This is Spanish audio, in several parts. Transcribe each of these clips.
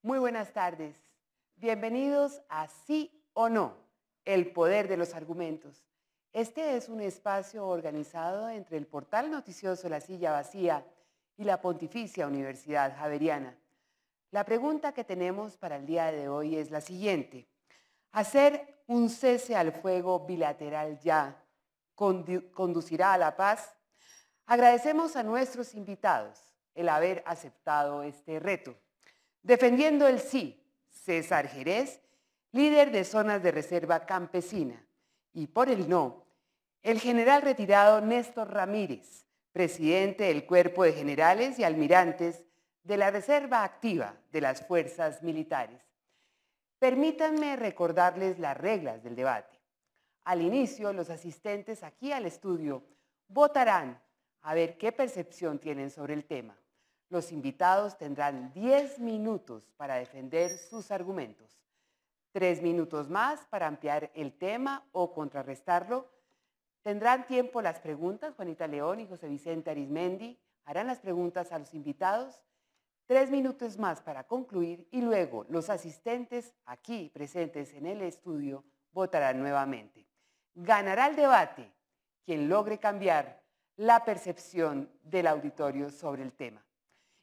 Muy buenas tardes. Bienvenidos a Sí o No, el poder de los argumentos. Este es un espacio organizado entre el portal noticioso La Silla Vacía y la Pontificia Universidad Javeriana. La pregunta que tenemos para el día de hoy es la siguiente. ¿Hacer un cese al fuego bilateral ya conducirá a la paz? Agradecemos a nuestros invitados el haber aceptado este reto. Defendiendo el sí, César Jerez, líder de zonas de reserva campesina, y por el no, el general retirado Néstor Ramírez, presidente del Cuerpo de Generales y Almirantes de la Reserva Activa de las Fuerzas Militares. Permítanme recordarles las reglas del debate. Al inicio, los asistentes aquí al estudio votarán a ver qué percepción tienen sobre el tema. Los invitados tendrán 10 minutos para defender sus argumentos, 3 minutos más para ampliar el tema o contrarrestarlo. Tendrán tiempo las preguntas. Juanita León y José Vicente Arizmendi harán las preguntas a los invitados. 3 minutos más para concluir y luego los asistentes aquí presentes en el estudio votarán nuevamente. Ganará el debate quien logre cambiar la percepción del auditorio sobre el tema.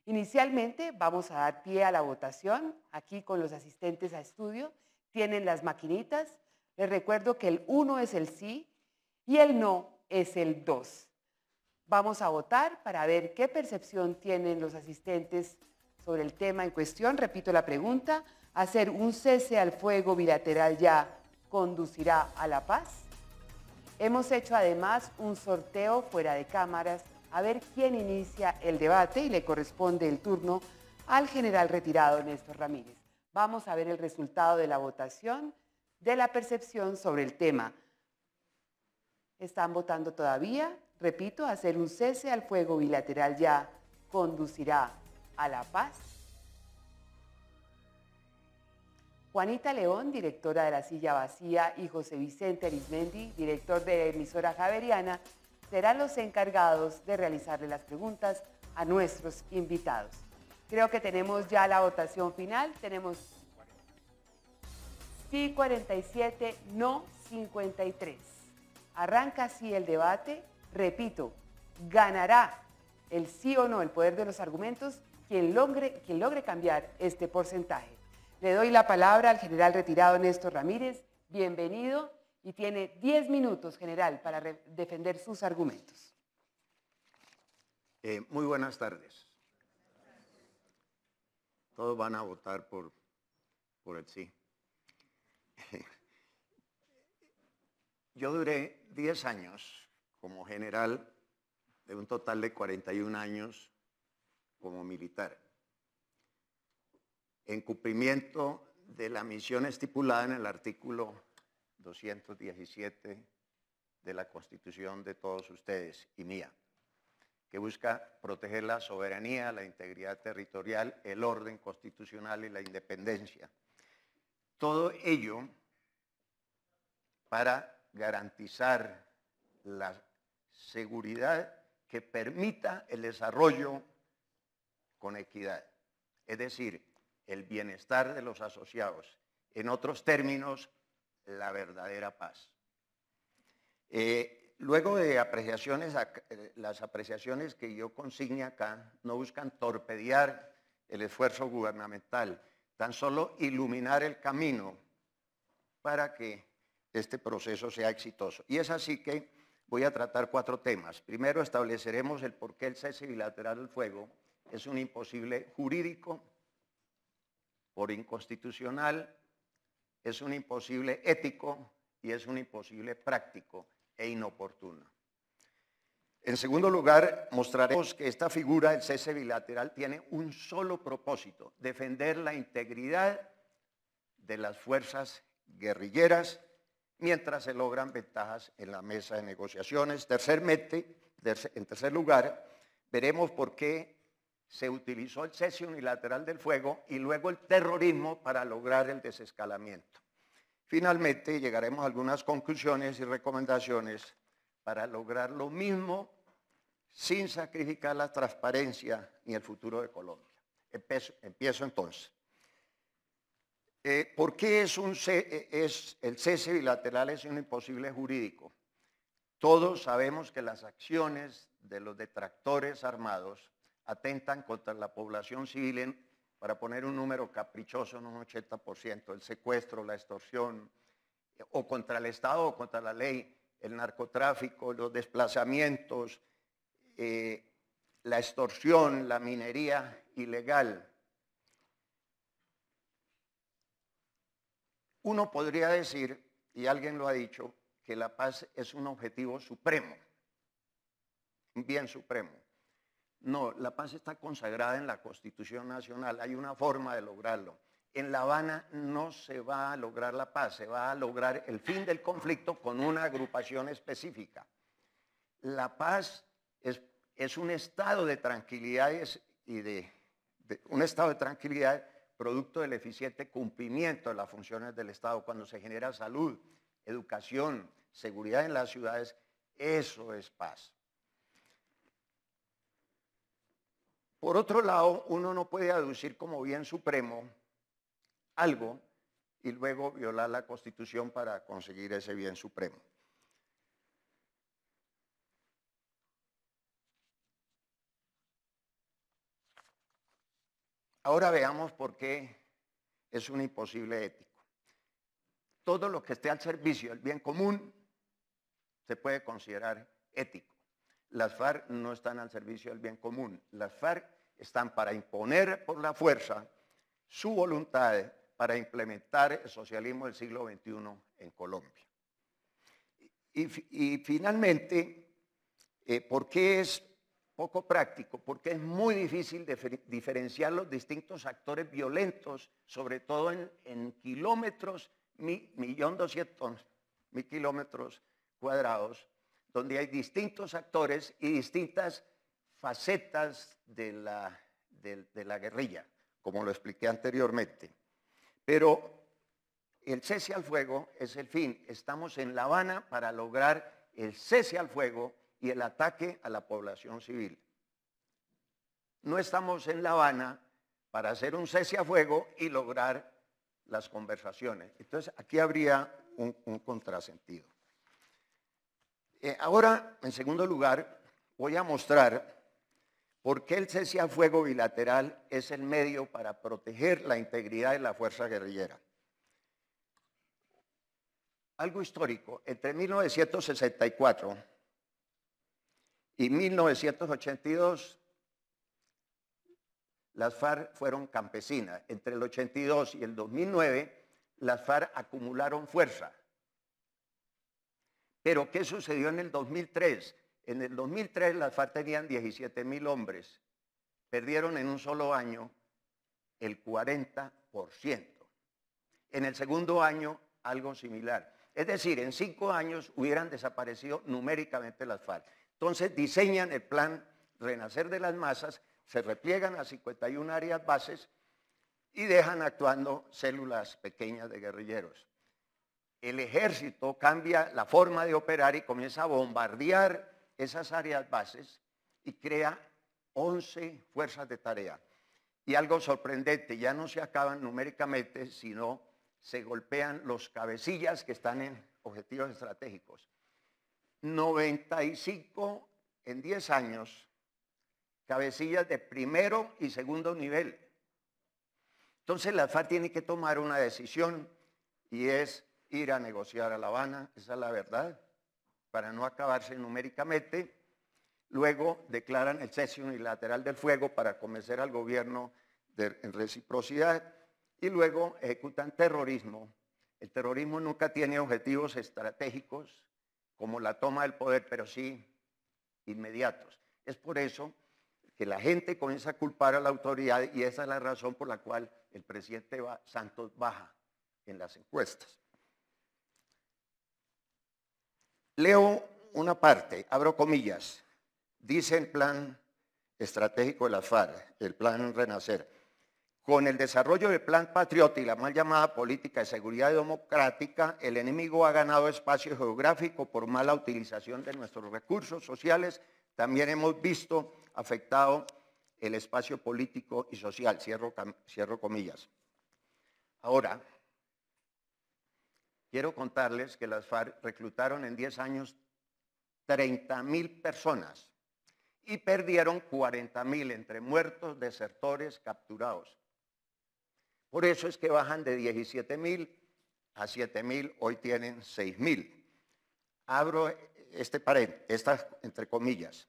Inicialmente vamos a dar pie a la votación. Aquí con los asistentes a estudio tienen las maquinitas. Les recuerdo que el 1 es el sí y el no es el 2. Vamos a votar para ver qué percepción tienen los asistentes sobre el tema en cuestión. Repito la pregunta: ¿hacer un cese al fuego bilateral ya conducirá a la paz? Hemos hecho además un sorteo fuera de cámaras a ver quién inicia el debate y le corresponde el turno al general retirado Néstor Ramírez. Vamos a ver el resultado de la votación de la percepción sobre el tema. ¿Están votando todavía? Repito, hacer un cese al fuego bilateral ya conducirá a la paz. Juanita León, directora de La Silla Vacía, y José Vicente Arizmendi, director de la emisora Javeriana, serán los encargados de realizarle las preguntas a nuestros invitados. Creo que tenemos ya la votación final. Tenemos sí 47, no 53. Arranca así el debate. Repito, ganará el sí o no, el poder de los argumentos, quien logre cambiar este porcentaje. Le doy la palabra al general retirado Néstor Ramírez. Bienvenido y tiene 10 minutos, general, para defender sus argumentos. Muy buenas tardes. Todos van a votar por el sí. Yo duré 10 años como general de un total de 41 años como militar, en cumplimiento de la misión estipulada en el artículo 217 de la Constitución de todos ustedes y mía, que busca proteger la soberanía, la integridad territorial, el orden constitucional y la independencia. Todo ello para garantizar la seguridad que permita el desarrollo con equidad, es decir, el bienestar de los asociados. En otros términos, la verdadera paz. Luego de apreciaciones, las apreciaciones que yo consigne acá no buscan torpedear el esfuerzo gubernamental, tan solo iluminar el camino para que este proceso sea exitoso. Y es así que voy a tratar 4 temas. Primero, estableceremos el por qué el cese bilateral del fuego es un imposible jurídico, por inconstitucional, es un imposible ético y es un imposible práctico e inoportuno. En segundo lugar, mostraremos que esta figura, el cese bilateral, tiene un solo propósito: defender la integridad de las fuerzas guerrilleras mientras se logran ventajas en la mesa de negociaciones. En tercer lugar, veremos por qué se utilizó el cese unilateral del fuego y luego el terrorismo para lograr el desescalamiento. Finalmente, llegaremos a algunas conclusiones y recomendaciones para lograr lo mismo sin sacrificar la transparencia ni el futuro de Colombia. Empiezo entonces. ¿Por qué el cese bilateral es un imposible jurídico? Todos sabemos que las acciones de los detractores armados atentan contra la población civil para poner un número caprichoso en un 80%, el secuestro, la extorsión, o contra el Estado o contra la ley, el narcotráfico, los desplazamientos, la extorsión, la minería ilegal. Uno podría decir, y alguien lo ha dicho, que la paz es un objetivo supremo, un bien supremo. No, la paz está consagrada en la Constitución Nacional, hay una forma de lograrlo. En La Habana no se va a lograr la paz, se va a lograr el fin del conflicto con una agrupación específica. La paz es un estado de tranquilidad un estado de tranquilidad producto del eficiente cumplimiento de las funciones del Estado. Cuando se genera salud, educación, seguridad en las ciudades, eso es paz. Por otro lado, uno no puede aducir como bien supremo algo y luego violar la Constitución para conseguir ese bien supremo. Ahora veamos por qué es un imposible ético. Todo lo que esté al servicio del bien común se puede considerar ético. Las FARC no están al servicio del bien común. Las FARC están para imponer por la fuerza su voluntad para implementar el socialismo del siglo XXI en Colombia. Y finalmente, ¿por qué es poco práctico? Porque es muy difícil diferenciar los distintos actores violentos, sobre todo en kilómetros, 1.200.000 kilómetros cuadrados, donde hay distintos actores y distintas facetas de la guerrilla, como lo expliqué anteriormente. Pero el cese al fuego es el fin. Estamos en La Habana para lograr el cese al fuego y el ataque a la población civil. No estamos en La Habana para hacer un cese a fuego y lograr las conversaciones. Entonces, aquí habría un contrasentido. Ahora, en segundo lugar, voy a mostrar por qué el cese a fuego bilateral es el medio para proteger la integridad de la fuerza guerrillera. Algo histórico, entre 1964 y 1982, las FARC fueron campesinas. Entre el 82 y el 2009, las FARC acumularon fuerza. Pero ¿qué sucedió en el 2003? En el 2003 las FARC tenían 17.000 hombres. Perdieron en un solo año el 40%. En el segundo año, algo similar. Es decir, en 5 años hubieran desaparecido numéricamente las FARC. Entonces diseñan el plan Renacer de las Masas, se repliegan a 51 áreas bases y dejan actuando células pequeñas de guerrilleros. El ejército cambia la forma de operar y comienza a bombardear esas áreas bases y crea 11 fuerzas de tarea. Y algo sorprendente, ya no se acaban numéricamente, sino se golpean los cabecillas que están en objetivos estratégicos. 95 en 10 años, cabecillas de primero y segundo nivel. Entonces la FARC tiene que tomar una decisión y es ir a negociar a La Habana, esa es la verdad, para no acabarse numéricamente. Luego declaran el cese unilateral del fuego para convencer al gobierno en reciprocidad y luego ejecutan terrorismo. El terrorismo nunca tiene objetivos estratégicos como la toma del poder, pero sí inmediatos. Es por eso que la gente comienza a culpar a la autoridad y esa es la razón por la cual el presidente Santos baja en las encuestas. Leo una parte, abro comillas, dice el plan estratégico de la FARC, el plan Renacer. Con el desarrollo del plan Patriota y la mal llamada política de seguridad democrática, el enemigo ha ganado espacio geográfico por mala utilización de nuestros recursos sociales. También hemos visto afectado el espacio político y social, cierro comillas. Ahora, quiero contarles que las FARC reclutaron en 10 años 30.000 personas y perdieron 40.000 entre muertos, desertores, capturados. Por eso es que bajan de 17.000 a 7.000, hoy tienen 6.000. Abro estas entre comillas.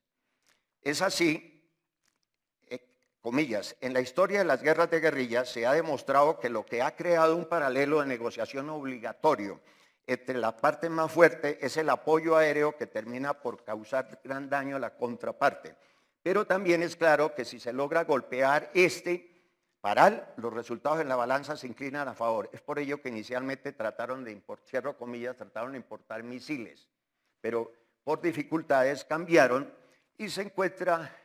Es así, comillas, en la historia de las guerras de guerrillas se ha demostrado que lo que ha creado un paralelo de negociación obligatorio entre la parte más fuerte es el apoyo aéreo que termina por causar gran daño a la contraparte. Pero también es claro que si se logra golpear parar, los resultados en la balanza se inclinan a favor. Es por ello que inicialmente trataron de importar, cierro comillas, trataron de importar misiles, pero por dificultades cambiaron y se encuentra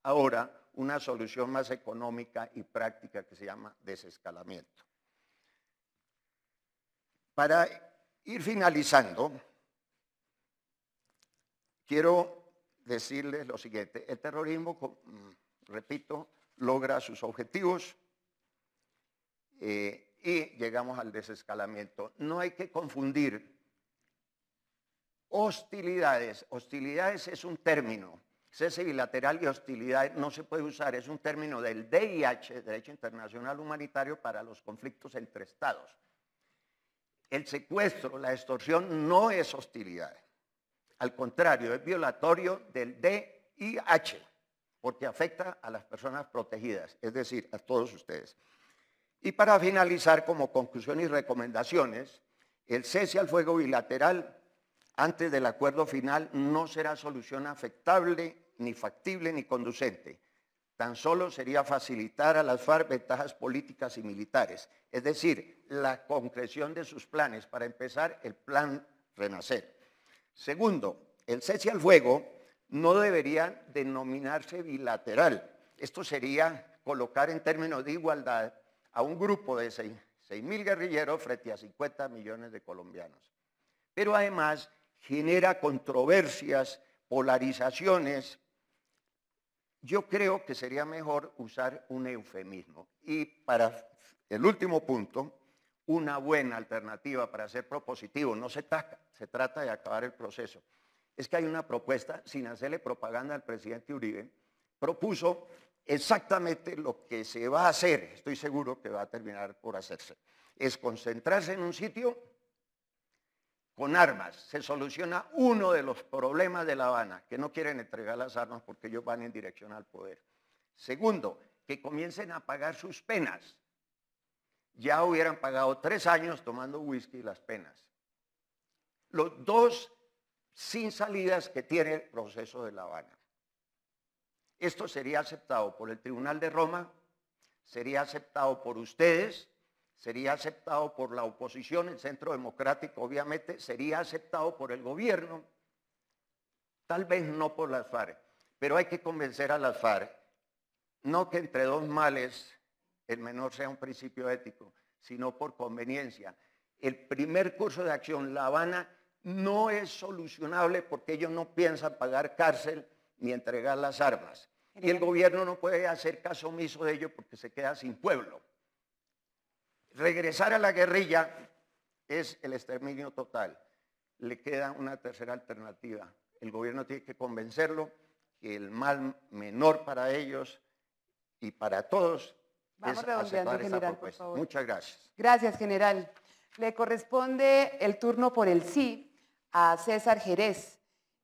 ahora una solución más económica y práctica que se llama desescalamiento. Para ir finalizando, quiero decirles lo siguiente. El terrorismo, repito, logra sus objetivos y llegamos al desescalamiento. No hay que confundir hostilidades. Hostilidades es un término. Cese bilateral y hostilidad no se puede usar. Es un término del DIH, Derecho Internacional Humanitario, para los conflictos entre estados. El secuestro, la extorsión no es hostilidad. Al contrario, es violatorio del DIH, porque afecta a las personas protegidas, es decir, a todos ustedes. Y para finalizar, como conclusión y recomendaciones, el cese al fuego bilateral antes del acuerdo final no será solución aceptable, ni factible, ni conducente. Tan solo sería facilitar a las FARC ventajas políticas y militares, es decir, la concreción de sus planes, para empezar el plan Renacer. Segundo, el cese al fuego no debería denominarse bilateral. Esto sería colocar en términos de igualdad a un grupo de 6.000 guerrilleros frente a 50 millones de colombianos. Pero además genera controversias, polarizaciones. Yo creo que sería mejor usar un eufemismo. Y para el último punto, una buena alternativa para ser propositivo, no se trata de acabar el proceso. Es que hay una propuesta, sin hacerle propaganda al presidente Uribe, propuso exactamente lo que se va a hacer, estoy seguro que va a terminar por hacerse. Es concentrarse en un sitio con armas. Se soluciona uno de los problemas de La Habana, que no quieren entregar las armas porque ellos van en dirección al poder. Segundo, que comiencen a pagar sus penas. Ya hubieran pagado 3 años tomando whisky las penas. Los dos sin salidas que tiene el proceso de La Habana. Esto sería aceptado por el Tribunal de Roma, sería aceptado por ustedes, sería aceptado por la oposición, el Centro Democrático, obviamente, sería aceptado por el gobierno, tal vez no por las FARC, pero hay que convencer a las FARC, no que entre dos males el menor sea un principio ético, sino por conveniencia. El primer curso de acción, La Habana, no es solucionable porque ellos no piensan pagar cárcel ni entregar las armas. Y el gobierno no puede hacer caso omiso de ello porque se queda sin pueblo. Regresar a la guerrilla es el exterminio total. Le queda una tercera alternativa. El gobierno tiene que convencerlo que el mal menor para ellos y para todos es aceptar esta propuesta. Muchas gracias. Gracias, general. Le corresponde el turno por el sí a César Jerez,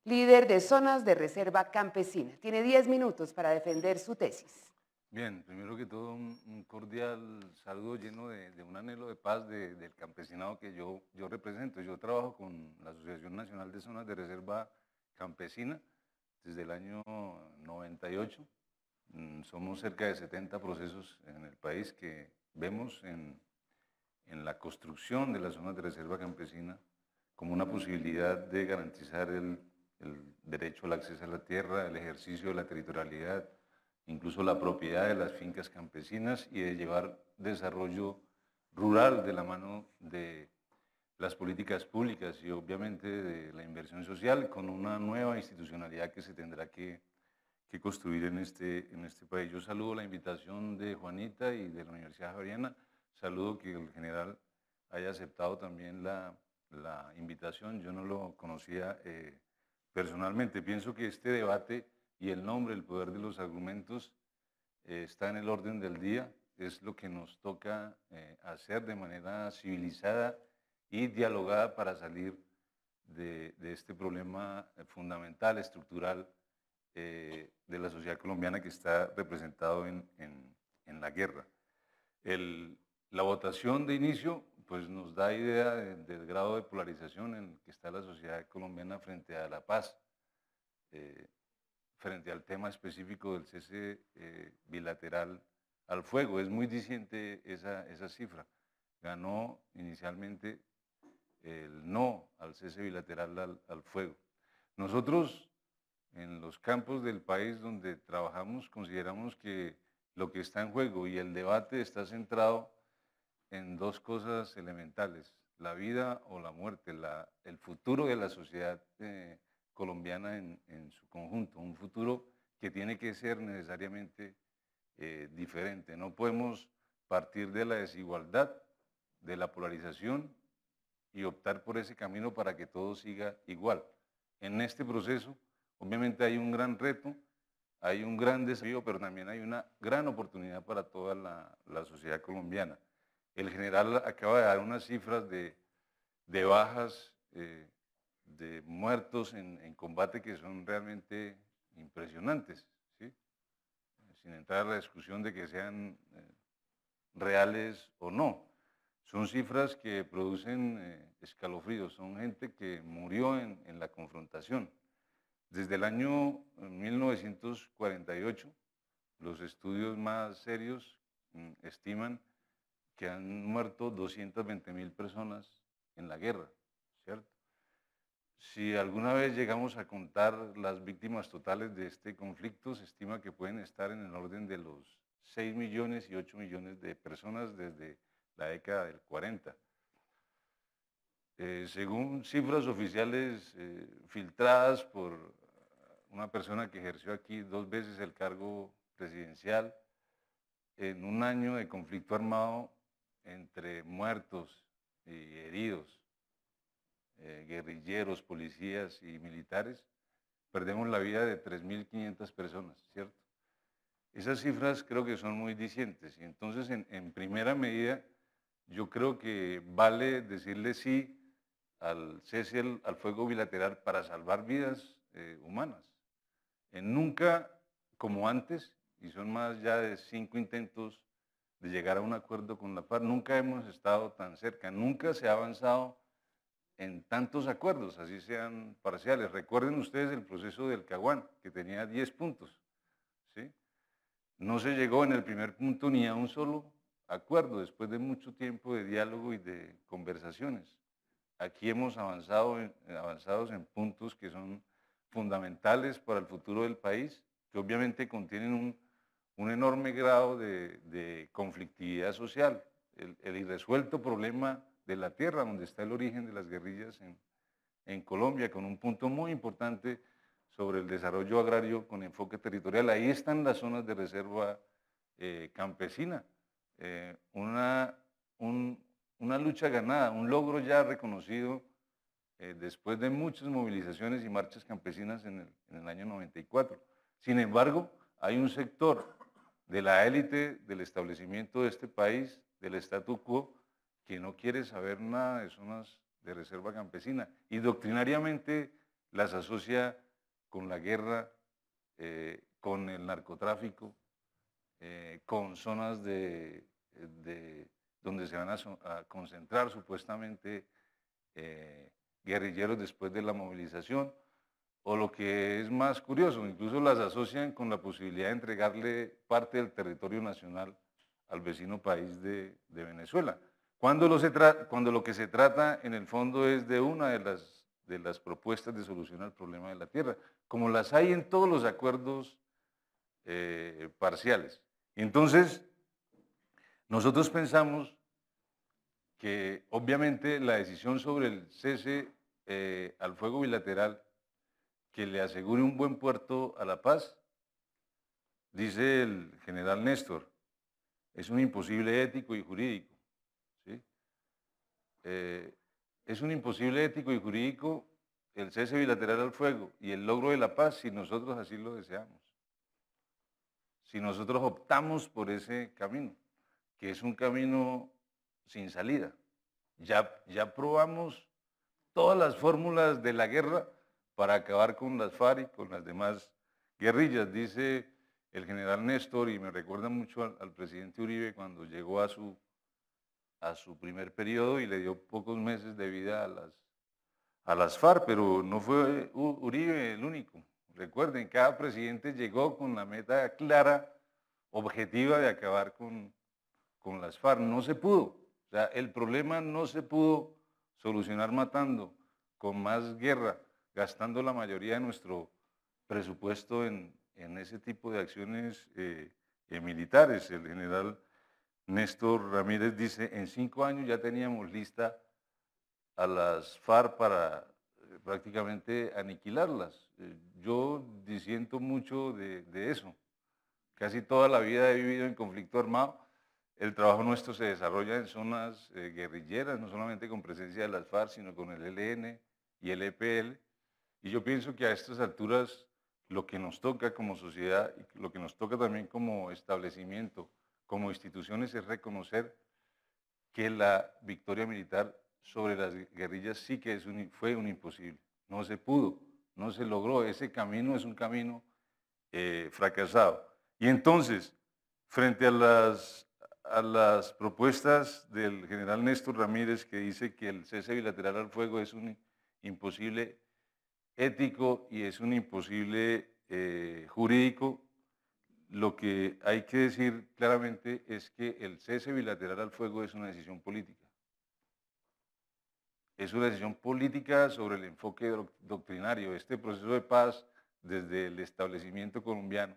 líder de Zonas de Reserva Campesina. Tiene 10 minutos para defender su tesis. Bien, primero que todo un cordial saludo lleno de un anhelo de paz del campesinado que yo represento. Yo trabajo con la Asociación Nacional de Zonas de Reserva Campesina desde el año 98. Somos cerca de 70 procesos en el país que vemos en la construcción de las zonas de reserva campesina como una posibilidad de garantizar el derecho al acceso a la tierra, el ejercicio de la territorialidad, incluso la propiedad de las fincas campesinas y de llevar desarrollo rural de la mano de las políticas públicas y obviamente de la inversión social con una nueva institucionalidad que se tendrá que construir en este país. Yo saludo la invitación de Juanita y de la Universidad Javeriana Saludo que el general haya aceptado también la invitación. Yo no lo conocía personalmente. Pienso que este debate y el nombre, el poder de los argumentos, está en el orden del día. Es lo que nos toca hacer de manera civilizada y dialogada para salir de este problema fundamental, estructural, de la sociedad colombiana que está representado en la guerra. La votación de inicio pues, nos da idea del grado de polarización en el que está la sociedad colombiana frente a la paz, frente al tema específico del cese bilateral al fuego. Es muy diciente esa cifra. Ganó inicialmente el no al cese bilateral al fuego. Nosotros, en los campos del país donde trabajamos, consideramos que lo que está en juego y el debate está centrado en dos cosas elementales: la vida o la muerte, el futuro de la sociedad colombiana en su conjunto, un futuro que tiene que ser necesariamente diferente. No podemos partir de la desigualdad, de la polarización y optar por ese camino para que todo siga igual. En este proceso, obviamente hay un gran reto, hay un gran desafío, pero también hay una gran oportunidad para toda la sociedad colombiana. El general acaba de dar unas cifras de bajas, de muertos en combate que son realmente impresionantes, ¿sí? Sin entrar a la discusión de que sean reales o no. Son cifras que producen escalofríos, son gente que murió en la confrontación. Desde el año 1948, los estudios más serios estiman que han muerto 220.000 personas en la guerra, ¿cierto? Si alguna vez llegamos a contar las víctimas totales de este conflicto, se estima que pueden estar en el orden de los 6 millones y 8 millones de personas desde la década del 40. Según cifras oficiales filtradas por una persona que ejerció aquí 2 veces el cargo presidencial, en un año de conflicto armado entre muertos y heridos, guerrilleros, policías y militares, perdemos la vida de 3.500 personas, ¿cierto? Esas cifras creo que son muy dicientes y entonces en primera medida yo creo que vale decirle sí al cese al fuego bilateral para salvar vidas humanas. Nunca como antes, y son más ya de 5 intentos de llegar a un acuerdo con la FARC, nunca hemos estado tan cerca, nunca se ha avanzado en tantos acuerdos, así sean parciales. Recuerden ustedes el proceso del Caguán, que tenía 10 puntos, ¿sí? No se llegó en el primer punto ni a un solo acuerdo, después de mucho tiempo de diálogo y de conversaciones. Aquí hemos avanzado en puntos que son fundamentales para el futuro del país, que obviamente contienen un enorme grado de conflictividad social, el irresuelto problema de la tierra, donde está el origen de las guerrillas en Colombia, con un punto muy importante sobre el desarrollo agrario con enfoque territorial. Ahí están las zonas de reserva campesina, una lucha ganada, un logro ya reconocido después de muchas movilizaciones y marchas campesinas en el año 94. Sin embargo, hay un sector de la élite del establecimiento de este país, del statu quo, que no quiere saber nada de zonas de reserva campesina y doctrinariamente las asocia con la guerra, con el narcotráfico, con zonas donde se van a concentrar supuestamente guerrilleros después de la movilización, o lo que es más curioso, incluso las asocian con la posibilidad de entregarle parte del territorio nacional al vecino país de Venezuela, cuando lo que se trata en el fondo es de una de las propuestas de solución al problema de la tierra, como las hay en todos los acuerdos parciales. Entonces, nosotros pensamos que obviamente la decisión sobre el cese al fuego bilateral que le asegure un buen puerto a la paz, dice el general Néstor, es un imposible ético y jurídico. es un imposible ético y jurídico el cese bilateral al fuego y el logro de la paz si nosotros así lo deseamos. Si nosotros optamos por ese camino, que es un camino sin salida. Ya probamos todas las fórmulas de la guerra para acabar con las FARC y con las demás guerrillas. Dice el general Néstor, y me recuerda mucho al presidente Uribe cuando llegó a su primer periodo y le dio pocos meses de vida a las FARC, pero no fue Uribe el único. Recuerden, cada presidente llegó con la meta clara, objetiva de acabar con las FARC. No se pudo. O sea, el problema no se pudo solucionar matando, con más guerra, gastando la mayoría de nuestro presupuesto en ese tipo de acciones militares. El general Néstor Ramírez dice, en 5 años ya teníamos lista a las FARC para prácticamente aniquilarlas. Yo disiento mucho de eso. Casi toda la vida he vivido en conflicto armado. El trabajo nuestro se desarrolla en zonas guerrilleras, no solamente con presencia de las FARC, sino con el ELN y el EPL. Y yo pienso que a estas alturas lo que nos toca como sociedad y lo que nos toca también como establecimiento, como instituciones, es reconocer que la victoria militar sobre las guerrillas sí que fue un imposible. No se pudo, no se logró. Ese camino es un camino fracasado. Y entonces, frente a las propuestas del general Néstor Ramírez, que dice que el cese bilateral al fuego es un imposible ético y es un imposible jurídico, lo que hay que decir claramente es que el cese bilateral al fuego es una decisión política. Es una decisión política sobre el enfoque doctrinario. Este proceso de paz, desde el establecimiento colombiano,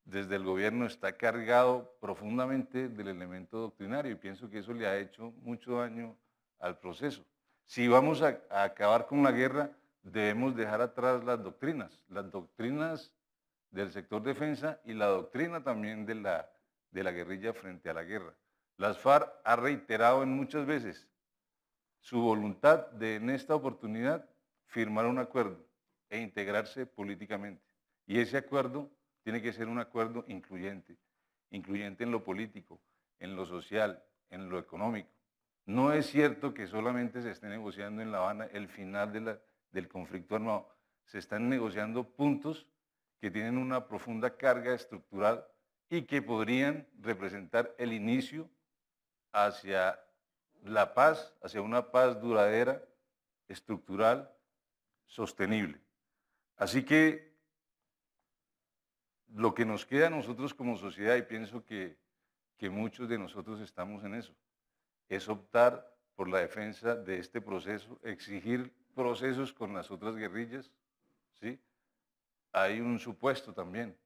desde el gobierno, está cargado profundamente del elemento doctrinario y pienso que eso le ha hecho mucho daño al proceso. Si vamos a acabar con la guerra, debemos dejar atrás las doctrinas del sector defensa y la doctrina también de la guerrilla frente a la guerra. Las FARC ha reiterado en muchas veces su voluntad de en esta oportunidad firmar un acuerdo e integrarse políticamente. Y ese acuerdo tiene que ser un acuerdo incluyente en lo político, en lo social, en lo económico. No es cierto que solamente se esté negociando en La Habana el final del conflicto armado. Se están negociando puntos que tienen una profunda carga estructural y que podrían representar el inicio hacia la paz, hacia una paz duradera, estructural, sostenible. Así que lo que nos queda a nosotros como sociedad, y pienso que muchos de nosotros estamos en eso, es optar por la defensa de este proceso, exigir procesos con las otras guerrillas, ¿sí? Hay un supuesto también,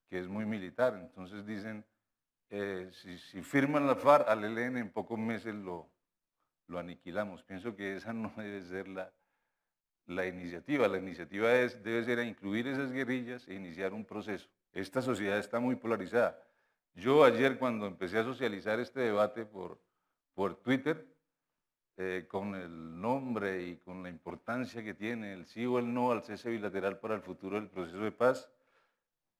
que es muy militar, entonces dicen, si firman la FARC al ELN, en pocos meses lo aniquilamos. Pienso que esa no debe ser la iniciativa. La iniciativa debe ser a incluir esas guerrillas e iniciar un proceso. Esta sociedad está muy polarizada. Yo ayer, cuando empecé a socializar este debate por Twitter, con el nombre y con la importancia que tiene el sí o el no al cese bilateral para el futuro del proceso de paz,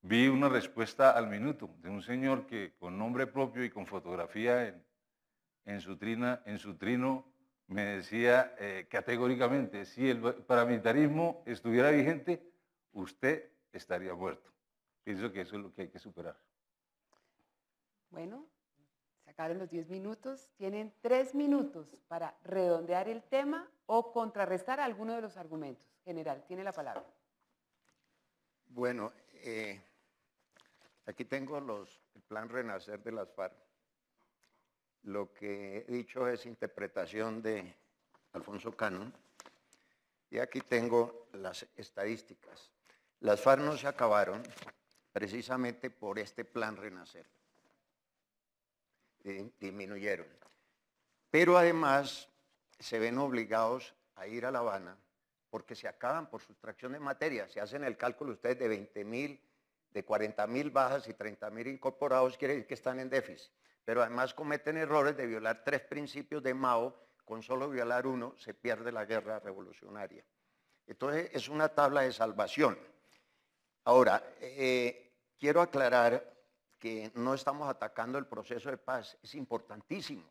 vi una respuesta al minuto de un señor que con nombre propio y con fotografía en su trino me decía categóricamente, si el paramilitarismo estuviera vigente, usted estaría muerto. Pienso que eso es lo que hay que superar. Bueno, se acabaron los 10 minutos. Tienen 3 minutos para redondear el tema o contrarrestar alguno de los argumentos. General, tiene la palabra. Bueno, aquí tengo el plan Renacer de las FARC. Lo que he dicho es interpretación de Alfonso Cano. Y aquí tengo las estadísticas. Las FARC no se acabaron precisamente por este plan Renacer. Disminuyeron. Pero además se ven obligados a ir a La Habana porque se acaban por sustracción de materia. Se hacen el cálculo ustedes de 20.000, de 40.000 bajas y 30.000 incorporados, quiere decir que están en déficit. Pero además cometen errores de violar 3 principios de Mao, con solo violar uno se pierde la guerra revolucionaria. Entonces es una tabla de salvación. Ahora, quiero aclarar que no estamos atacando el proceso de paz, es importantísimo,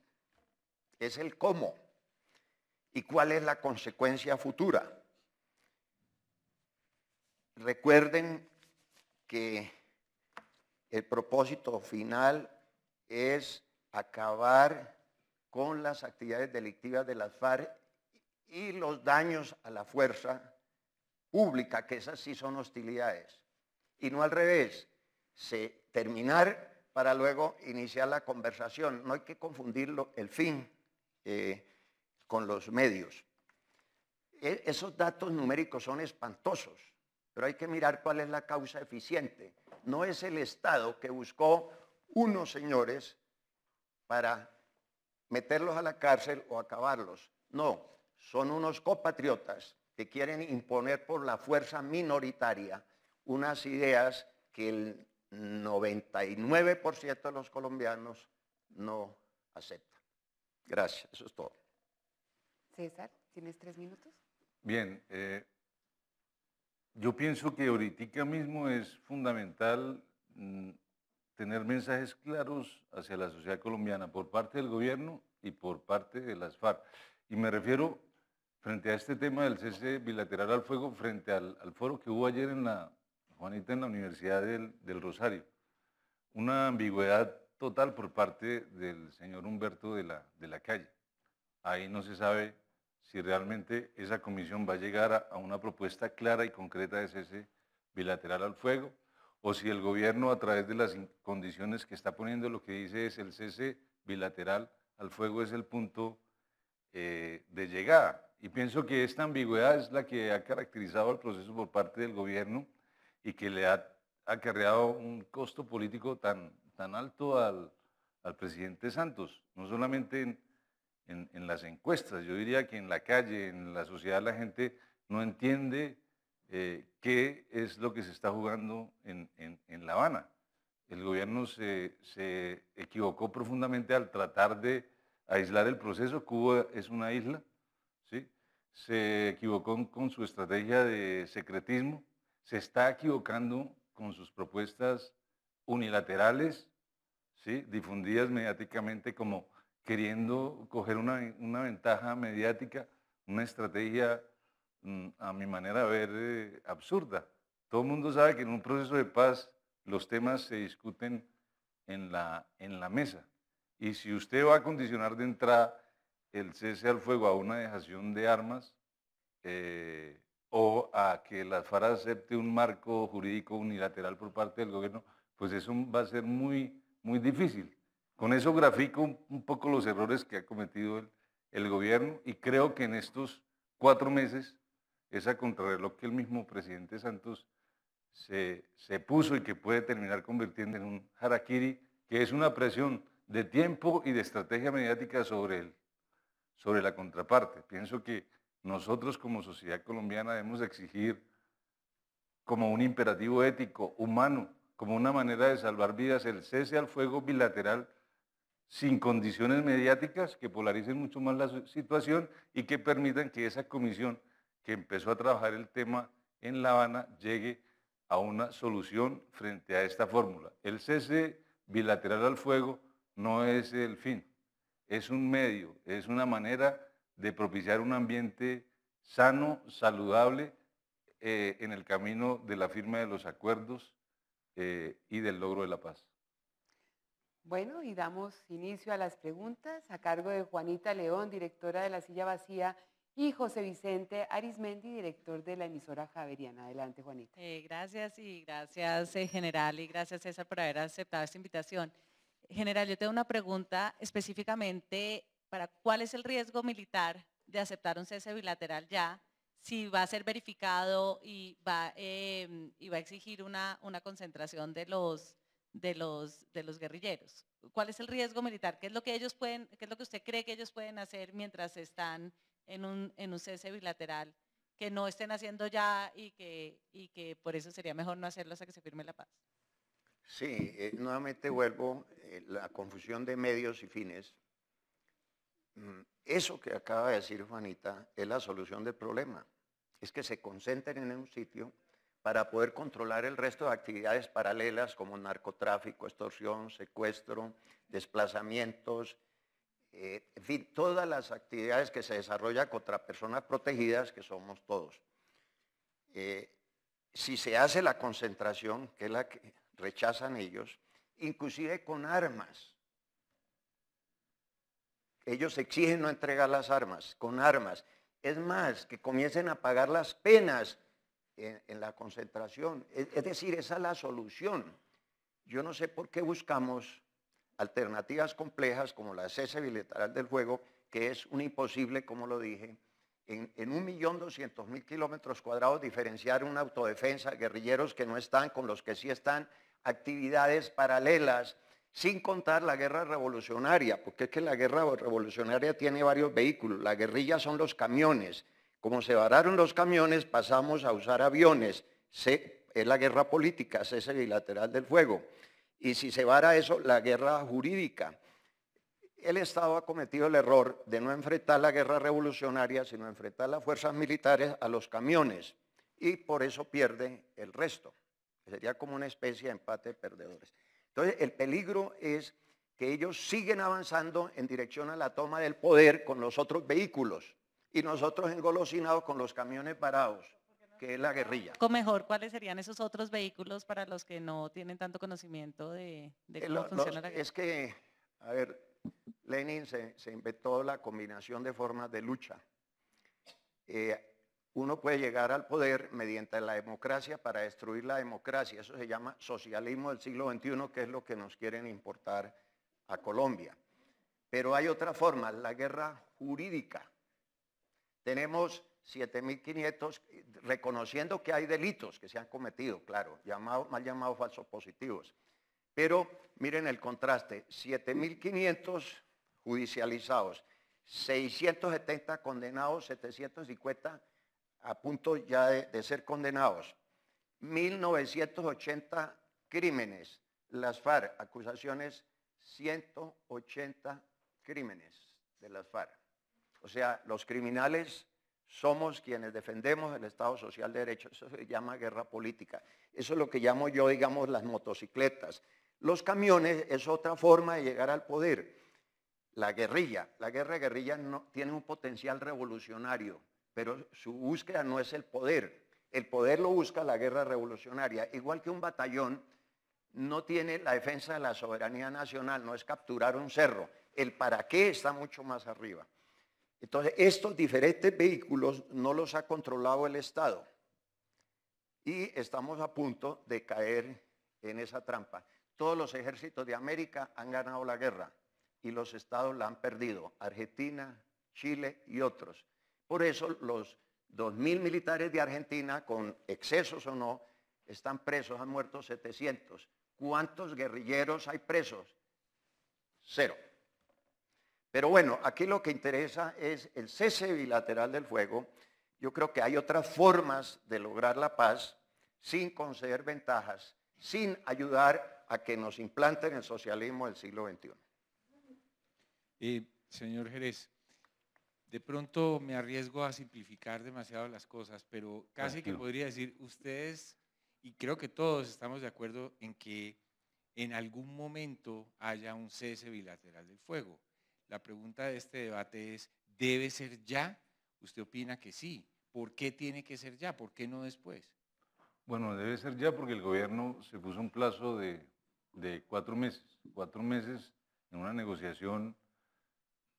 es el cómo y cuál es la consecuencia futura. Recuerden que el propósito final es acabar con las actividades delictivas de las FARC y los daños a la fuerza pública, que esas sí son hostilidades, y no al revés, terminar para luego iniciar la conversación. No hay que confundirlo, el fin con los medios. Esos datos numéricos son espantosos, pero hay que mirar cuál es la causa eficiente. No es el Estado que buscó unos señores para meterlos a la cárcel o acabarlos. No, son unos compatriotas que quieren imponer por la fuerza minoritaria unas ideas que el 99% de los colombianos no aceptan. Gracias, eso es todo. César, ¿tienes 3 minutos? Bien, yo pienso que ahorita mismo es fundamental tener mensajes claros hacia la sociedad colombiana por parte del gobierno y por parte de las FARC. Y me refiero frente a este tema del cese bilateral al fuego, frente al foro que hubo ayer en la Universidad del Rosario. Una ambigüedad total por parte del señor Humberto de la Calle. Ahí no se sabe si realmente esa comisión va a llegar a una propuesta clara y concreta de cese bilateral al fuego, o si el gobierno, a través de las condiciones que está poniendo, lo que dice es el cese bilateral al fuego es el punto de llegada. Y pienso que esta ambigüedad es la que ha caracterizado el proceso por parte del gobierno y que le ha acarreado un costo político tan alto al presidente Santos, no solamente en las encuestas. Yo diría que en la calle, en la sociedad, la gente no entiende qué es lo que se está jugando en La Habana. El gobierno se equivocó profundamente al tratar de aislar el proceso. Cuba es una isla, ¿sí? Se equivocó con su estrategia de secretismo, se está equivocando con sus propuestas unilaterales, ¿sí? Difundidas mediáticamente como queriendo coger una ventaja mediática, una estrategia, a mi manera de ver, absurda. Todo el mundo sabe que en un proceso de paz los temas se discuten en la mesa. Y si usted va a condicionar de entrada el cese al fuego a una dejación de armas o a que las FARC acepte un marco jurídico unilateral por parte del gobierno, pues eso va a ser muy, muy difícil. Con eso grafico un poco los errores que ha cometido el gobierno y creo que en estos 4 meses esa contrarreloj que el mismo presidente Santos se puso y que puede terminar convirtiendo en un harakiri, que es una presión de tiempo y de estrategia mediática sobre la contraparte. Pienso que nosotros como sociedad colombiana debemos exigir como un imperativo ético, humano, como una manera de salvar vidas, el cese al fuego bilateral sin condiciones mediáticas que polaricen mucho más la situación y que permitan que esa comisión que empezó a trabajar el tema en La Habana llegue a una solución frente a esta fórmula. El cese bilateral al fuego no es el fin, es un medio, es una manera de propiciar un ambiente sano, saludable, en el camino de la firma de los acuerdos y del logro de la paz. Bueno, y damos inicio a las preguntas a cargo de Juanita León, directora de La Silla Vacía, y José Vicente Arismendi, director de la emisora Javeriana. Adelante, Juanita. Gracias y gracias, general, y gracias, César, por haber aceptado esta invitación. General, yo tengo una pregunta específicamente para cuál es el riesgo militar de aceptar un cese bilateral ya, si va a ser verificado y va a exigir una concentración de los guerrilleros. ¿Cuál es el riesgo militar? ¿Qué es lo que usted cree que ellos pueden hacer mientras están en un cese bilateral que no estén haciendo ya y que por eso sería mejor no hacerlo hasta que se firme la paz? Sí, nuevamente vuelvo, la confusión de medios y fines. Eso que acaba de decir Juanita es la solución del problema. Es que se concentren en un sitio para poder controlar el resto de actividades paralelas como narcotráfico, extorsión, secuestro, desplazamientos, en fin, todas las actividades que se desarrollan contra personas protegidas, que somos todos. Si se hace la concentración, que es la que rechazan ellos, inclusive con armas. Ellos exigen no entregar las armas, con armas. Es más, que comiencen a pagar las penas en la concentración. Es decir, esa es la solución. Yo no sé por qué buscamos alternativas complejas como la cese bilateral del fuego, que es un imposible, como lo dije, en 1.200.000 kilómetros cuadrados diferenciar una autodefensa, guerrilleros que no están con los que sí están, actividades paralelas, sin contar la guerra revolucionaria, porque es que la guerra revolucionaria tiene varios vehículos. La guerrilla son los camiones. Como se vararon los camiones, pasamos a usar aviones. Es la guerra política, cese bilateral del fuego. Y si se vara eso, la guerra jurídica. El Estado ha cometido el error de no enfrentar la guerra revolucionaria, sino enfrentar las fuerzas militares a los camiones. Y por eso pierde el resto. Sería como una especie de empate de perdedores. Entonces, el peligro es que ellos siguen avanzando en dirección a la toma del poder con los otros vehículos y nosotros engolosinados con los camiones parados, que es la guerrilla. Mejor, ¿cuáles serían esos otros vehículos para los que no tienen tanto conocimiento de cómo funciona la guerra? Es que, a ver, Lenin se inventó la combinación de formas de lucha. Uno puede llegar al poder mediante la democracia para destruir la democracia. Eso se llama socialismo del siglo XXI, que es lo que nos quieren importar a Colombia. Pero hay otra forma, la guerra jurídica. Tenemos 7.500, reconociendo que hay delitos que se han cometido, claro, mal llamados falsos positivos. Pero miren el contraste, 7.500 judicializados, 670 condenados, 750 a punto ya de ser condenados. 1.980 crímenes. Las FARC, acusaciones, 180 crímenes de las FARC. O sea, los criminales somos quienes defendemos el Estado Social de Derecho. Eso se llama guerra política. Eso es lo que llamo yo, digamos, las motocicletas. Los camiones es otra forma de llegar al poder. La guerra no tiene un potencial revolucionario, pero su búsqueda no es el poder. El poder lo busca la guerra revolucionaria. Igual que un batallón no tiene la defensa de la soberanía nacional, no es capturar un cerro. El para qué está mucho más arriba. Entonces, estos diferentes vehículos no los ha controlado el Estado. Y estamos a punto de caer en esa trampa. Todos los ejércitos de América han ganado la guerra y los estados la han perdido. Argentina, Chile y otros. Por eso los 2.000 militares de Argentina, con excesos o no, están presos, han muerto 700. ¿Cuántos guerrilleros hay presos? 0. Pero bueno, aquí lo que interesa es el cese bilateral del fuego. Yo creo que hay otras formas de lograr la paz sin conceder ventajas, sin ayudar a que nos implanten el socialismo del siglo XXI. Señor Jerez, de pronto me arriesgo a simplificar demasiado las cosas, pero casi que podría decir, ustedes, y creo que todos estamos de acuerdo en que en algún momento haya un cese bilateral del fuego. La pregunta de este debate es, ¿debe ser ya? ¿Usted opina que sí? ¿Por qué tiene que ser ya? ¿Por qué no después? Bueno, debe ser ya porque el gobierno se puso un plazo de 4 meses. 4 meses en una negociación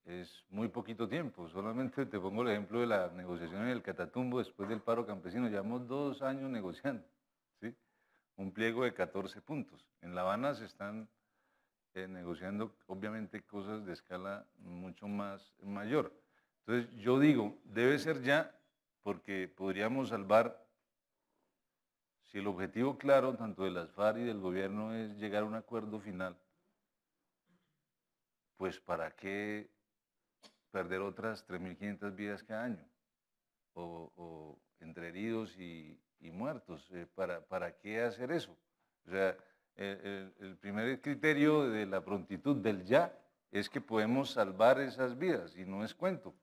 es muy poquito tiempo. Solamente te pongo el ejemplo de la negociación en el Catatumbo después del paro campesino. Llevamos 2 años negociando, ¿sí? Un pliego de 14 puntos. En La Habana se están negociando, obviamente, cosas de escala mucho más mayor. Entonces, yo digo, debe ser ya porque podríamos salvar, si el objetivo claro, tanto de las FARC y del gobierno, es llegar a un acuerdo final, pues ¿para qué perder otras 3.500 vidas cada año? O entre heridos y muertos. ¿Para qué hacer eso? O sea, el primer criterio de la prontitud del ya es que podemos salvar esas vidas, y no es cuento.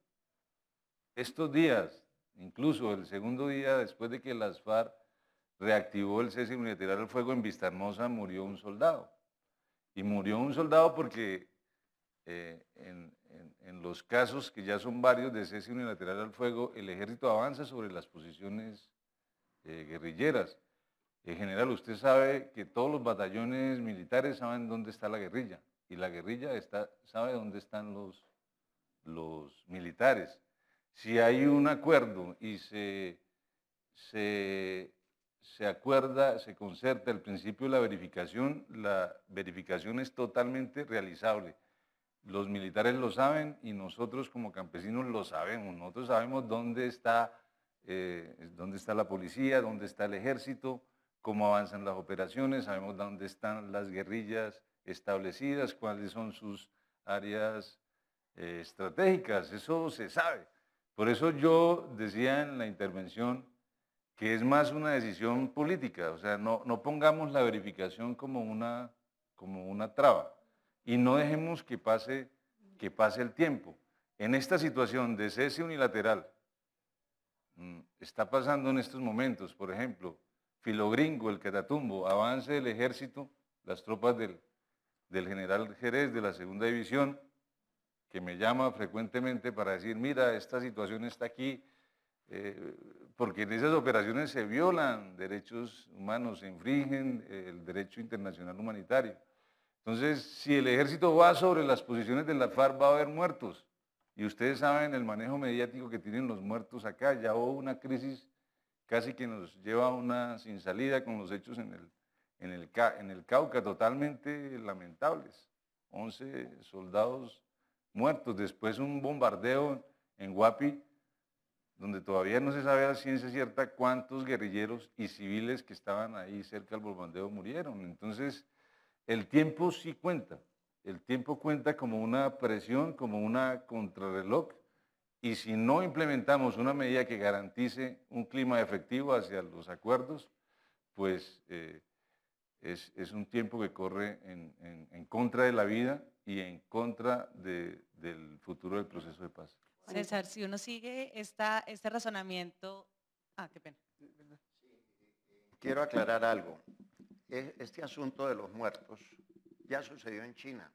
Estos días, incluso el segundo día después de que las FARC reactivó el cese unilateral al fuego en Vistahermosa, murió un soldado. Y murió un soldado porque en los casos, que ya son varios, de cese unilateral al fuego, el ejército avanza sobre las posiciones guerrilleras. En general, usted sabe que todos los batallones militares saben dónde está la guerrilla, y la guerrilla sabe dónde están los militares. Si hay un acuerdo y se acuerda, se concerta el principio de la verificación es totalmente realizable. Los militares lo saben y nosotros como campesinos lo sabemos. Nosotros sabemos dónde está la policía, dónde está el ejército, cómo avanzan las operaciones, sabemos dónde están las guerrillas establecidas, cuáles son sus áreas estratégicas, eso se sabe. Por eso yo decía en la intervención que es más una decisión política, o sea, no pongamos la verificación como una traba y no dejemos que pase el tiempo. En esta situación de cese unilateral, está pasando en estos momentos, por ejemplo, Filogringo, el Catatumbo, avance del ejército, las tropas del general Jerez de la segunda división, que me llama frecuentemente para decir, mira, esta situación está aquí, porque en esas operaciones se violan derechos humanos, se infringen el derecho internacional humanitario. Entonces, si el ejército va sobre las posiciones de la FARC, va a haber muertos. Y ustedes saben el manejo mediático que tienen los muertos acá. Ya hubo una crisis casi que nos lleva a una sin salida con los hechos en el Cauca, totalmente lamentables. 11 soldados muertos. Después un bombardeo en Guapi, donde todavía no se sabe a ciencia cierta cuántos guerrilleros y civiles que estaban ahí cerca del bombardeo murieron. Entonces, el tiempo sí cuenta. El tiempo cuenta como una presión, como una contrarreloj, y si no implementamos una medida que garantice un clima efectivo hacia los acuerdos, pues es un tiempo que corre en contra de la vida y en contra del futuro del proceso de paz. César, si uno sigue este razonamiento... qué pena. Quiero aclarar algo. Este asunto de los muertos ya sucedió en China.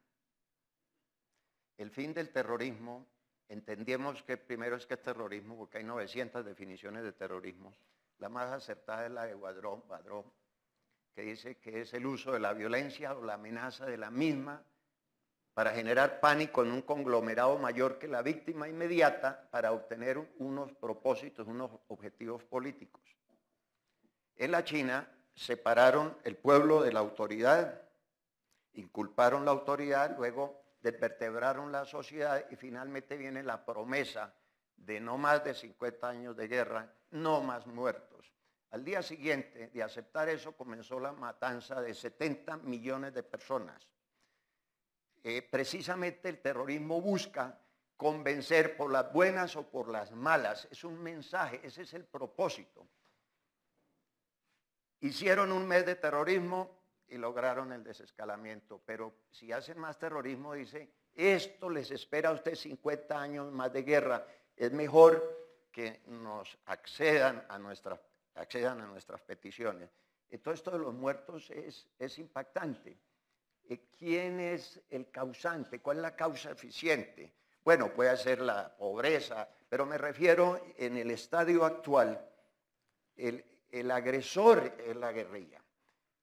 El fin del terrorismo, entendemos que primero es que es terrorismo, porque hay 900 definiciones de terrorismo. La más acertada es la de Badró, que dice que es el uso de la violencia o la amenaza de la misma para generar pánico en un conglomerado mayor que la víctima inmediata para obtener unos propósitos, unos objetivos políticos. En la China separaron el pueblo de la autoridad, inculparon la autoridad, luego desvertebraron la sociedad y finalmente viene la promesa de no más de 50 años de guerra, no más muertos. Al día siguiente de aceptar eso comenzó la matanza de 70 millones de personas. Precisamente el terrorismo busca convencer por las buenas o por las malas, es un mensaje, ese es el propósito. Hicieron un mes de terrorismo y lograron el desescalamiento, pero si hacen más terrorismo, dice, esto les espera a ustedes 50 años más de guerra, es mejor que nos accedan a nuestras peticiones. Entonces, esto de los muertos es impactante. ¿Quién es el causante? ¿Cuál es la causa eficiente? Bueno, puede ser la pobreza, pero me refiero en el estadio actual, el agresor es la guerrilla.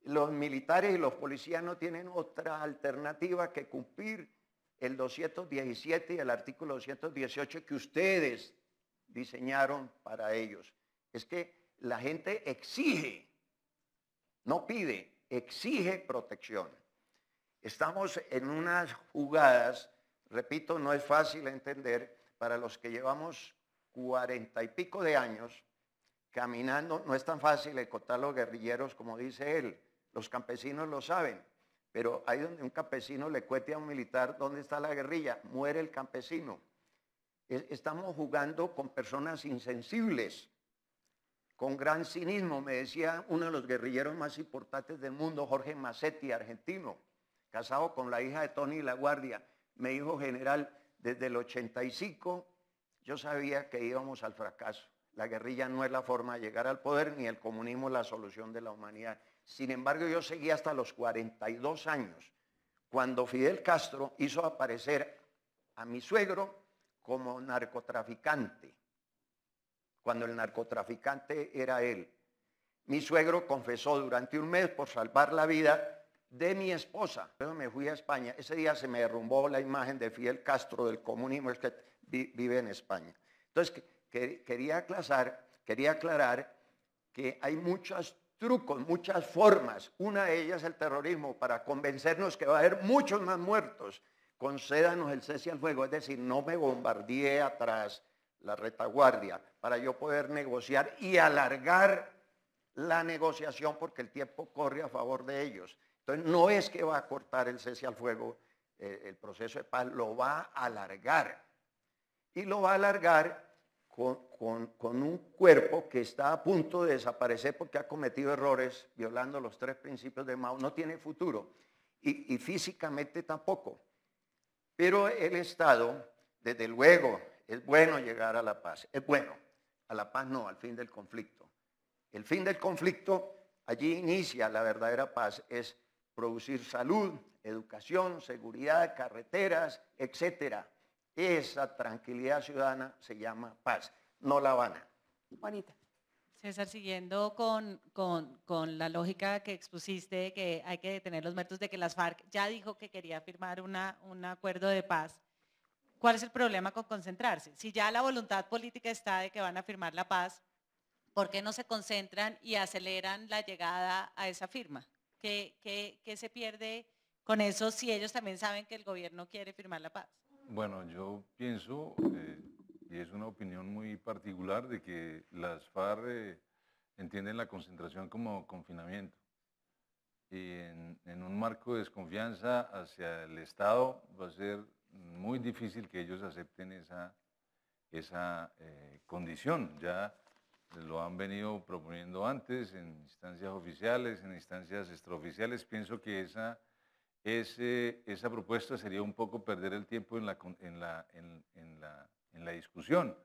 Los militares y los policías no tienen otra alternativa que cumplir el 217 y el artículo 218 que ustedes diseñaron para ellos. Es que la gente exige, no pide, exige protección. Estamos en unas jugadas, repito, no es fácil entender, para los que llevamos 40 y pico de años caminando, no es tan fácil encontrar los guerrilleros como dice él. Los campesinos lo saben, pero ahí donde un campesino le cuente a un militar dónde está la guerrilla, muere el campesino. Estamos jugando con personas insensibles, con gran cinismo. Me decía uno de los guerrilleros más importantes del mundo, Jorge Massetti, argentino, casado con la hija de Tony La Guardia. me dijo: general, desde el 85 yo sabía que íbamos al fracaso. La guerrilla no es la forma de llegar al poder, ni el comunismo la solución de la humanidad. Sin embargo, yo seguí hasta los 42 años, cuando Fidel Castro hizo aparecer a mi suegro como narcotraficante, cuando el narcotraficante era él. Mi suegro confesó durante un mes por salvar la vida de mi esposa. Yo me fui a España. Ese día se me derrumbó la imagen de Fidel Castro del comunismo, es que vive en España. Entonces, quería aclarar que hay muchos trucos, muchas formas. Una de ellas es el terrorismo, para convencernos que va a haber muchos más muertos. Concédanos el cese al fuego, es decir, no me bombardeé atrás la retaguardia para yo poder negociar y alargar la negociación, porque el tiempo corre a favor de ellos. Entonces, no es que va a cortar el cese al fuego, el proceso de paz, lo va a alargar. Y lo va a alargar con un cuerpo que está a punto de desaparecer porque ha cometido errores violando los 3 principios de Mao. No tiene futuro y físicamente tampoco. Pero el Estado, desde luego, es bueno llegar a la paz. Es bueno. A la paz no, al fin del conflicto. El fin del conflicto, allí inicia la verdadera paz, es producir salud, educación, seguridad, carreteras, etcétera. Esa tranquilidad ciudadana se llama paz, no La Habana. Juanita. César, siguiendo con la lógica que expusiste, que hay que detener los muertos, de que las FARC ya dijo que quería firmar un acuerdo de paz, ¿cuál es el problema con concentrarse? Si ya la voluntad política está de que van a firmar la paz, ¿por qué no se concentran y aceleran la llegada a esa firma? ¿Qué se pierde con eso si ellos también saben que el gobierno quiere firmar la paz? Bueno, yo pienso, y es una opinión muy particular, de que las FARC entienden la concentración como confinamiento. Y en un marco de desconfianza hacia el Estado va a ser muy difícil que ellos acepten esa condición. Ya lo han venido proponiendo antes en instancias oficiales, en instancias extraoficiales. Pienso que esa propuesta sería un poco perder el tiempo en la discusión.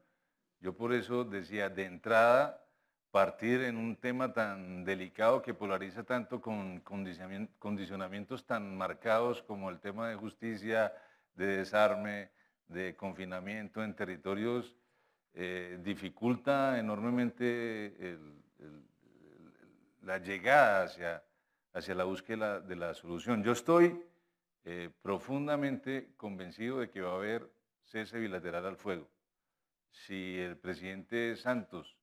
Yo por eso decía, de entrada, partir en un tema tan delicado que polariza tanto, con condicionamientos tan marcados como el tema de justicia, de desarme, de confinamiento en territorios, dificulta enormemente la llegada hacia la búsqueda de la solución. Yo estoy profundamente convencido de que va a haber cese bilateral al fuego. Si el presidente Santos,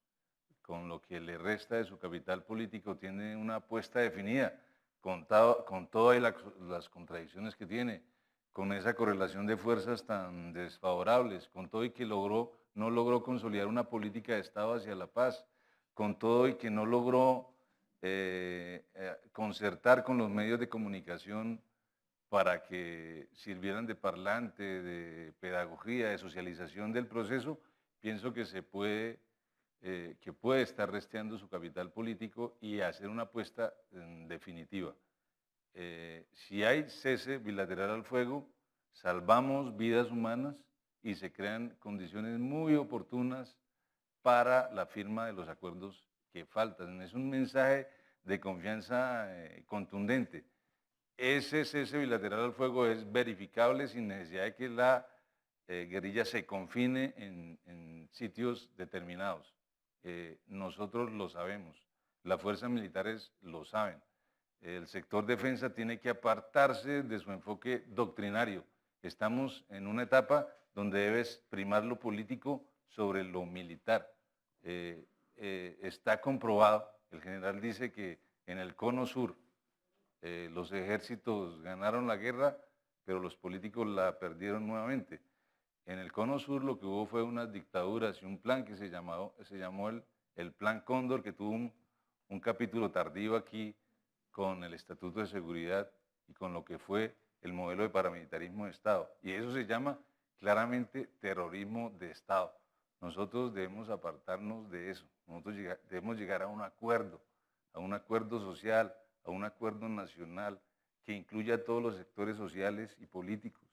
con lo que le resta de su capital político, tiene una apuesta definida, con todas las contradicciones que tiene, con esa correlación de fuerzas tan desfavorables, con todo y que no logró consolidar una política de Estado hacia la paz, con todo y que no logró concertar con los medios de comunicación para que sirvieran de parlante, de pedagogía, de socialización del proceso, pienso que puede estar resteando su capital político y hacer una apuesta definitiva. Si hay cese bilateral al fuego, salvamos vidas humanas y se crean condiciones muy oportunas para la firma de los acuerdos que faltan. Es un mensaje de confianza contundente. Ese cese bilateral al fuego es verificable sin necesidad de que la guerrilla se confine en sitios determinados. Nosotros lo sabemos, las fuerzas militares lo saben. El sector defensa tiene que apartarse de su enfoque doctrinario. Estamos en una etapa donde debes primar lo político sobre lo militar. Está comprobado, el general dice que en el cono sur los ejércitos ganaron la guerra, pero los políticos la perdieron nuevamente. En el cono sur lo que hubo fue unas dictaduras y un plan que se llamó el Plan Cóndor, que tuvo un capítulo tardío aquí con el Estatuto de Seguridad y con lo que fue el modelo de paramilitarismo de Estado. Y eso se llama claramente terrorismo de Estado. Nosotros debemos apartarnos de eso. Nosotros debemos llegar a un acuerdo social, a un acuerdo nacional que incluya a todos los sectores sociales y políticos,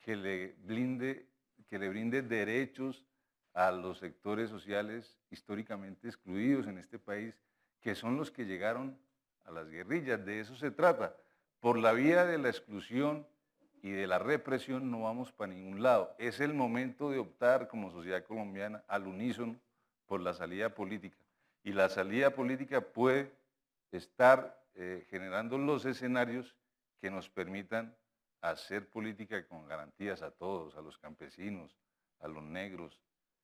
que le brinde derechos a los sectores sociales históricamente excluidos en este país, que son los que llegaron a las guerrillas. De eso se trata. Por la vía de la exclusión y de la represión no vamos para ningún lado. Es el momento de optar como sociedad colombiana al unísono por la salida política. Y la salida política puede estar generando los escenarios que nos permitan hacer política con garantías a todos, a los campesinos, a los negros,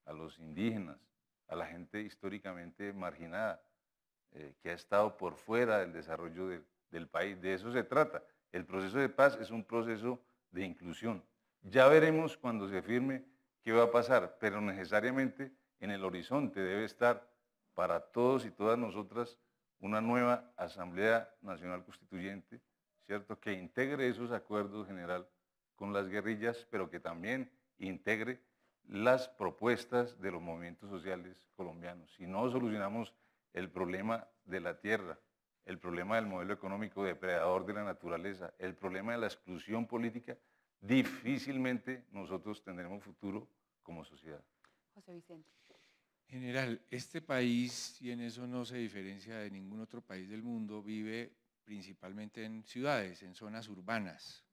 a los indígenas, a la gente históricamente marginada, que ha estado por fuera del desarrollo del país. De eso se trata. El proceso de paz es un proceso de inclusión. Ya veremos cuando se firme qué va a pasar, pero necesariamente en el horizonte debe estar para todos y todas nosotras una nueva Asamblea Nacional Constituyente, ¿cierto?, que integre esos acuerdos general con las guerrillas, pero que también integre las propuestas de los movimientos sociales colombianos. Si no solucionamos el problema de la tierra, el problema del modelo económico depredador de la naturaleza, el problema de la exclusión política, difícilmente nosotros tendremos futuro como sociedad. José Vicente. General, este país, y en eso no se diferencia de ningún otro país del mundo, vive principalmente en ciudades, en zonas urbanas.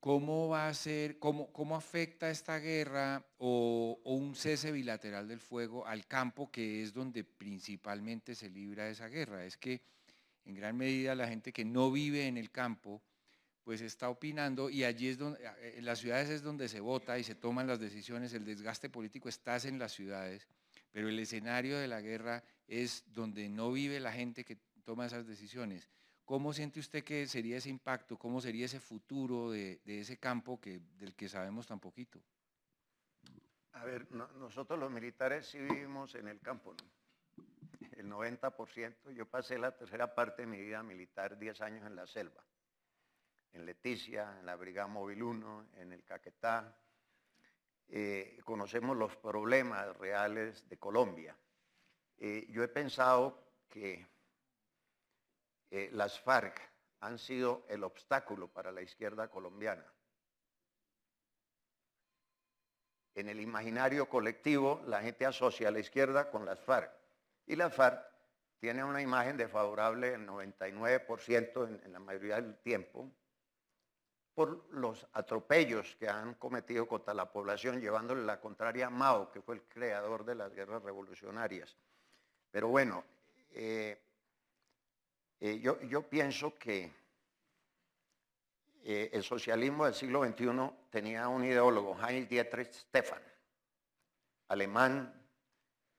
¿Cómo va a ser, cómo afecta esta guerra o un cese bilateral del fuego al campo, que es donde principalmente se libra esa guerra? Es que en gran medida la gente que no vive en el campo pues está opinando, y allí es donde, en las ciudades es donde se vota y se toman las decisiones, el desgaste político está en las ciudades, pero el escenario de la guerra es donde no vive la gente que toma esas decisiones. ¿Cómo siente usted que sería ese impacto? ¿Cómo sería ese futuro de ese campo del que sabemos tan poquito? A ver, nosotros los militares sí vivimos en el campo, ¿no? El 90%. Yo pasé la tercera parte de mi vida militar, 10 años en la selva. En Leticia, en la Brigada Móvil 1, en el Caquetá. Conocemos los problemas reales de Colombia. Yo he pensado que las FARC han sido el obstáculo para la izquierda colombiana. En el imaginario colectivo, la gente asocia a la izquierda con las FARC. Y las FARC tienen una imagen desfavorable el 99% en la mayoría del tiempo, por los atropellos que han cometido contra la población, llevándole la contraria a Mao, que fue el creador de las guerras revolucionarias. Pero bueno, yo pienso que el socialismo del siglo XXI tenía un ideólogo, Heinz Dietrich Stephan, alemán,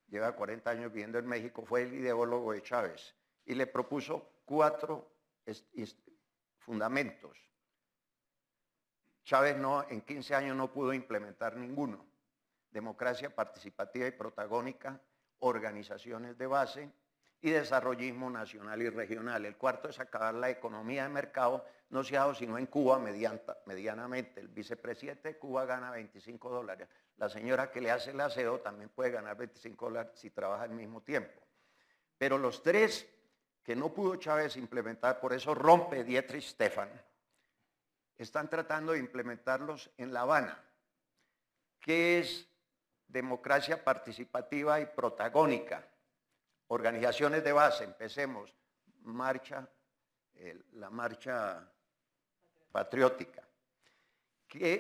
lleva 40 años viviendo en México, fue el ideólogo de Chávez, y le propuso 4 fundamentos. Chávez en 15 años no pudo implementar ninguno. Democracia participativa y protagónica, organizaciones de base y desarrollismo nacional y regional. El cuarto es acabar la economía de mercado, no se ha dado sino en Cuba medianamente. El vicepresidente de Cuba gana $25. La señora que le hace el aseo también puede ganar $25 si trabaja al mismo tiempo. Pero los 3 que no pudo Chávez implementar, por eso rompe Dietrich Stephan, están tratando de implementarlos en La Habana, que es democracia participativa y protagónica, organizaciones de base, empecemos, la marcha patriótica.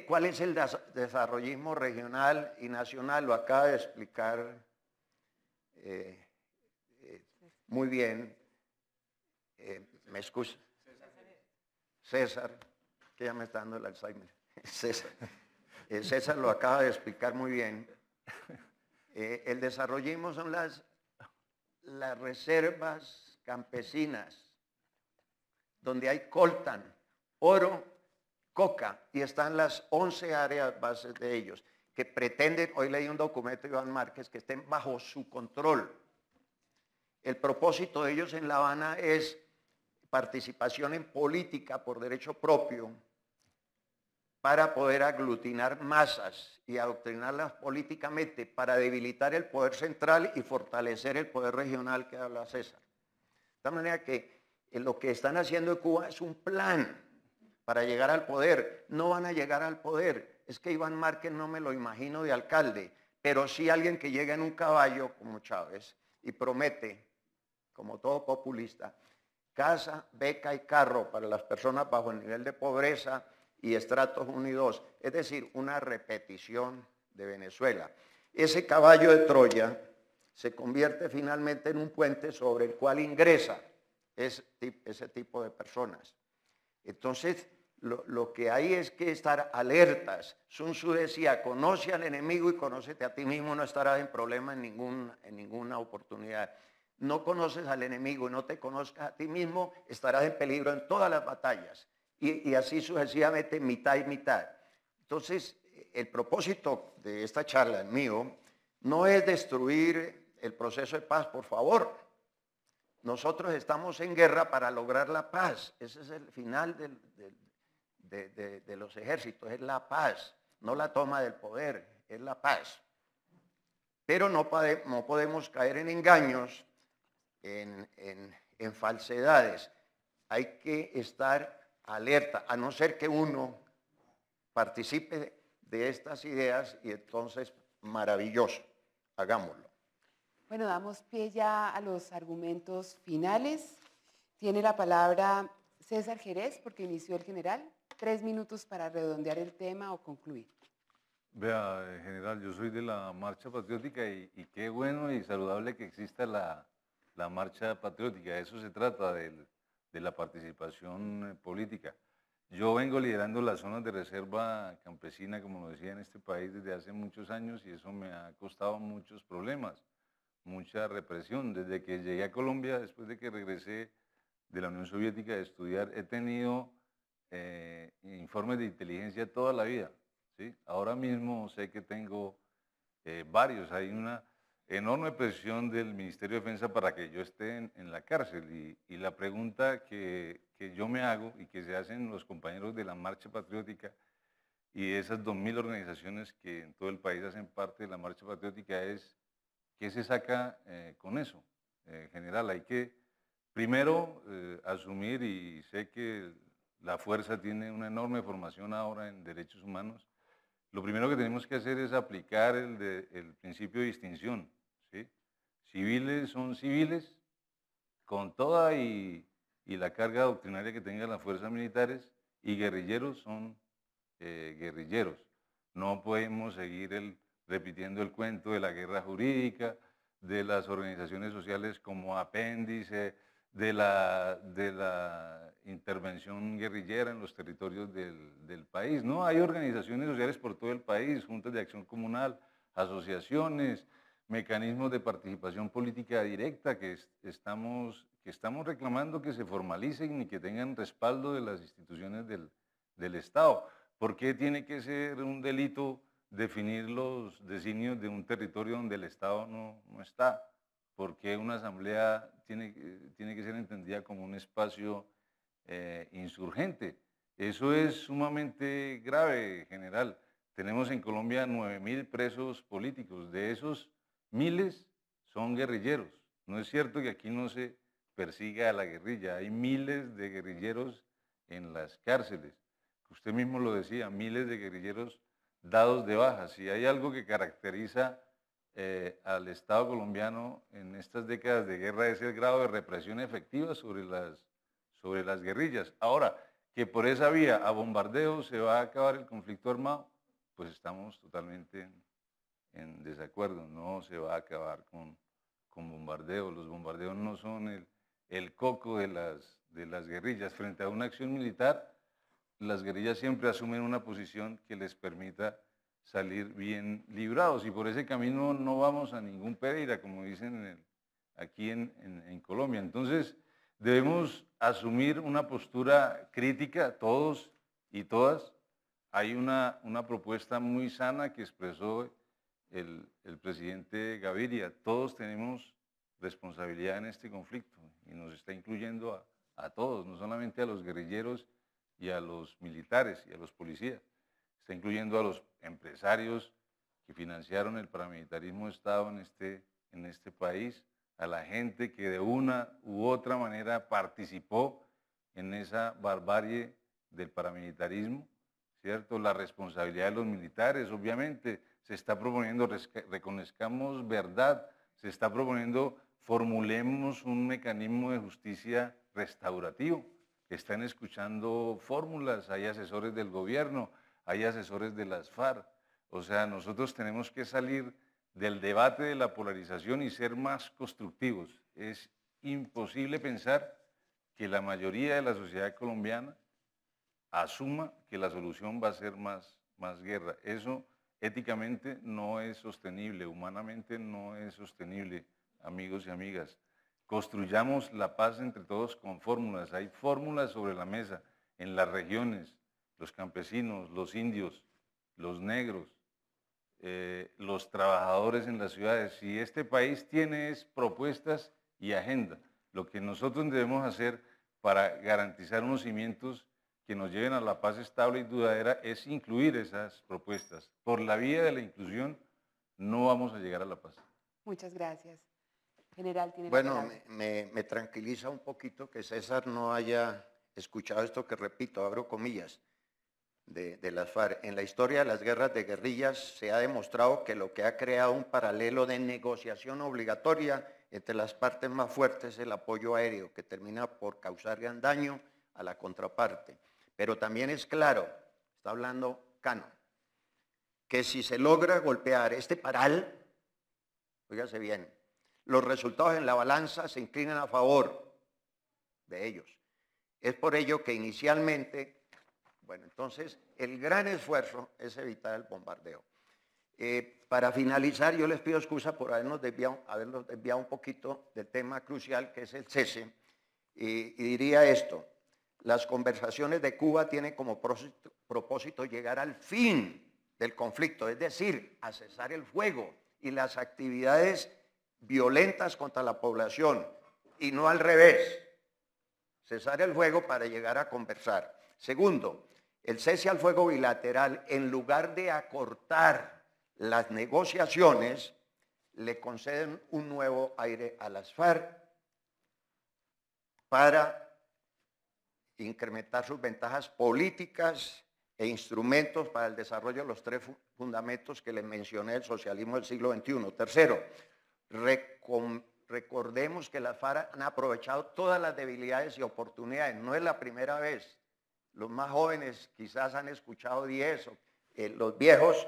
¿Cuál es el desarrollismo regional y nacional? Lo acaba de explicar muy bien, me excusa, César, que ya me está dando el Alzheimer. César lo acaba de explicar muy bien. El desarrollismo son las reservas campesinas, donde hay coltan, oro, coca, y están las 11 áreas bases de ellos, que pretenden, hoy leí un documento de Iván Márquez, que estén bajo su control. El propósito de ellos en La Habana es participación en política por derecho propio, para poder aglutinar masas y adoctrinarlas políticamente, para debilitar el poder central y fortalecer el poder regional que habla César. De tal manera que lo que están haciendo en Cuba es un plan para llegar al poder. No van a llegar al poder. Es que Iván Márquez no me lo imagino de alcalde, pero sí alguien que llega en un caballo como Chávez y promete, como todo populista, casa, beca y carro para las personas bajo el nivel de pobreza y estratos 1 y 2. Es decir, una repetición de Venezuela. Ese caballo de Troya se convierte finalmente en un puente sobre el cual ingresa ese tipo de personas. Entonces, lo que hay es que estar alertas. Sun Tzu decía, conoce al enemigo y conócete a ti mismo, no estarás en problema en ninguna oportunidad. No conoces al enemigo y no te conozcas a ti mismo, estarás en peligro en todas las batallas. Y así sucesivamente, mitad y mitad. Entonces, el propósito de esta charla, el mío, no es destruir el proceso de paz, por favor. Nosotros estamos en guerra para lograr la paz. Ese es el final de los ejércitos, es la paz, no la toma del poder, es la paz. Pero no podemos caer en engaños, en falsedades. Hay que estar alerta, a no ser que uno participe de estas ideas y entonces maravilloso, hagámoslo. Bueno, damos pie ya a los argumentos finales. Tiene la palabra César Jerez, porque inició el general. 3 minutos para redondear el tema o concluir. Vea, general, yo soy de la Marcha Patriótica y qué bueno y saludable que exista la Marcha Patriótica. De eso se trata, de la participación política. Yo vengo liderando las zonas de reserva campesina, como lo decía, en este país desde hace muchos años y eso me ha costado muchos problemas, mucha represión. Desde que llegué a Colombia, después de que regresé de la Unión Soviética de estudiar, he tenido informes de inteligencia toda la vida, ¿sí? Ahora mismo sé que tengo varios. Hay una enorme presión del Ministerio de Defensa para que yo esté en la cárcel y la pregunta que yo me hago y que se hacen los compañeros de la Marcha Patriótica y esas 2000 organizaciones que en todo el país hacen parte de la Marcha Patriótica es ¿qué se saca con eso? General, hay que primero asumir, y sé que la fuerza tiene una enorme formación ahora en derechos humanos. Lo primero que tenemos que hacer es aplicar el principio de distinción, ¿sí? Civiles son civiles, con toda y la carga doctrinaria que tengan las fuerzas militares, y guerrilleros son guerrilleros. No podemos seguir repitiendo el cuento de la guerra jurídica, de las organizaciones sociales como apéndice, de la intervención guerrillera en los territorios del país. No, hay organizaciones sociales por todo el país, juntas de acción comunal, asociaciones, mecanismos de participación política directa que estamos reclamando que se formalicen y que tengan respaldo de las instituciones del Estado. ¿Por qué tiene que ser un delito definir los designios de un territorio donde el Estado no está? ¿Por qué una asamblea tiene que ser entendida como un espacio insurgente? Eso es sumamente grave, general. Tenemos en Colombia 9000 presos políticos. De esos, miles son guerrilleros. No es cierto que aquí no se persiga a la guerrilla. Hay miles de guerrilleros en las cárceles. Usted mismo lo decía, miles de guerrilleros dados de baja. Si hay algo que caracteriza al Estado colombiano en estas décadas de guerra es el grado de represión efectiva sobre las guerrillas. Ahora, que por esa vía a bombardeo se va a acabar el conflicto armado, pues estamos totalmente en desacuerdo. No se va a acabar con bombardeos. Los bombardeos no son el coco de las guerrillas. Frente a una acción militar, las guerrillas siempre asumen una posición que les permita salir bien librados, y por ese camino no vamos a ningún Pereira, como dicen aquí en Colombia. Entonces debemos asumir una postura crítica, todos y todas. Hay una propuesta muy sana que expresó el presidente Gaviria. Todos tenemos responsabilidad en este conflicto y nos está incluyendo a todos, no solamente a los guerrilleros y a los militares y a los policías. Está incluyendo a los empresarios que financiaron el paramilitarismo de Estado en este país, a la gente que de una u otra manera participó en esa barbarie del paramilitarismo, ¿cierto? La responsabilidad de los militares, obviamente, se está proponiendo, reconozcamos verdad, se está proponiendo, formulemos un mecanismo de justicia restaurativo. Están escuchando fórmulas, hay asesores del gobierno, hay asesores de las FARC. O sea, nosotros tenemos que salir del debate de la polarización y ser más constructivos. Es imposible pensar que la mayoría de la sociedad colombiana asuma que la solución va a ser más guerra. Eso éticamente no es sostenible, humanamente no es sostenible, amigos y amigas. Construyamos la paz entre todos con fórmulas. Hay fórmulas sobre la mesa en las regiones, los campesinos, los indios, los negros, los trabajadores en las ciudades. Si este país tiene propuestas y agenda, lo que nosotros debemos hacer para garantizar unos cimientos que nos lleven a la paz estable y duradera es incluir esas propuestas. Por la vía de la inclusión no vamos a llegar a la paz. Muchas gracias. General, tiene Bueno, la palabra. me tranquiliza un poquito que César no haya escuchado esto que repito, abro comillas, de las FARC. En la historia de las guerras de guerrillas se ha demostrado que lo que ha creado un paralelo de negociación obligatoria entre las partes más fuertes es el apoyo aéreo, que termina por causar gran daño a la contraparte. Pero también es claro, está hablando Cano, que si se logra golpear este paral, fíjase bien, los resultados en la balanza se inclinan a favor de ellos. Es por ello que inicialmente, bueno, entonces el gran esfuerzo es evitar el bombardeo. Para finalizar, yo les pido excusa por habernos desviado un poquito del tema crucial que es el cese, y diría esto: las conversaciones de Cuba tienen como propósito llegar al fin del conflicto, es decir, a cesar el fuego y las actividades violentas contra la población, y no al revés, cesar el fuego para llegar a conversar. Segundo, el cese al fuego bilateral, en lugar de acortar las negociaciones, le conceden un nuevo aire a las FARC para incrementar sus ventajas políticas e instrumentos para el desarrollo de los tres fundamentos que les mencioné del socialismo del siglo XXI. Tercero, recordemos que las FARC han aprovechado todas las debilidades y oportunidades. No es la primera vez. Los más jóvenes quizás han escuchado 10, los viejos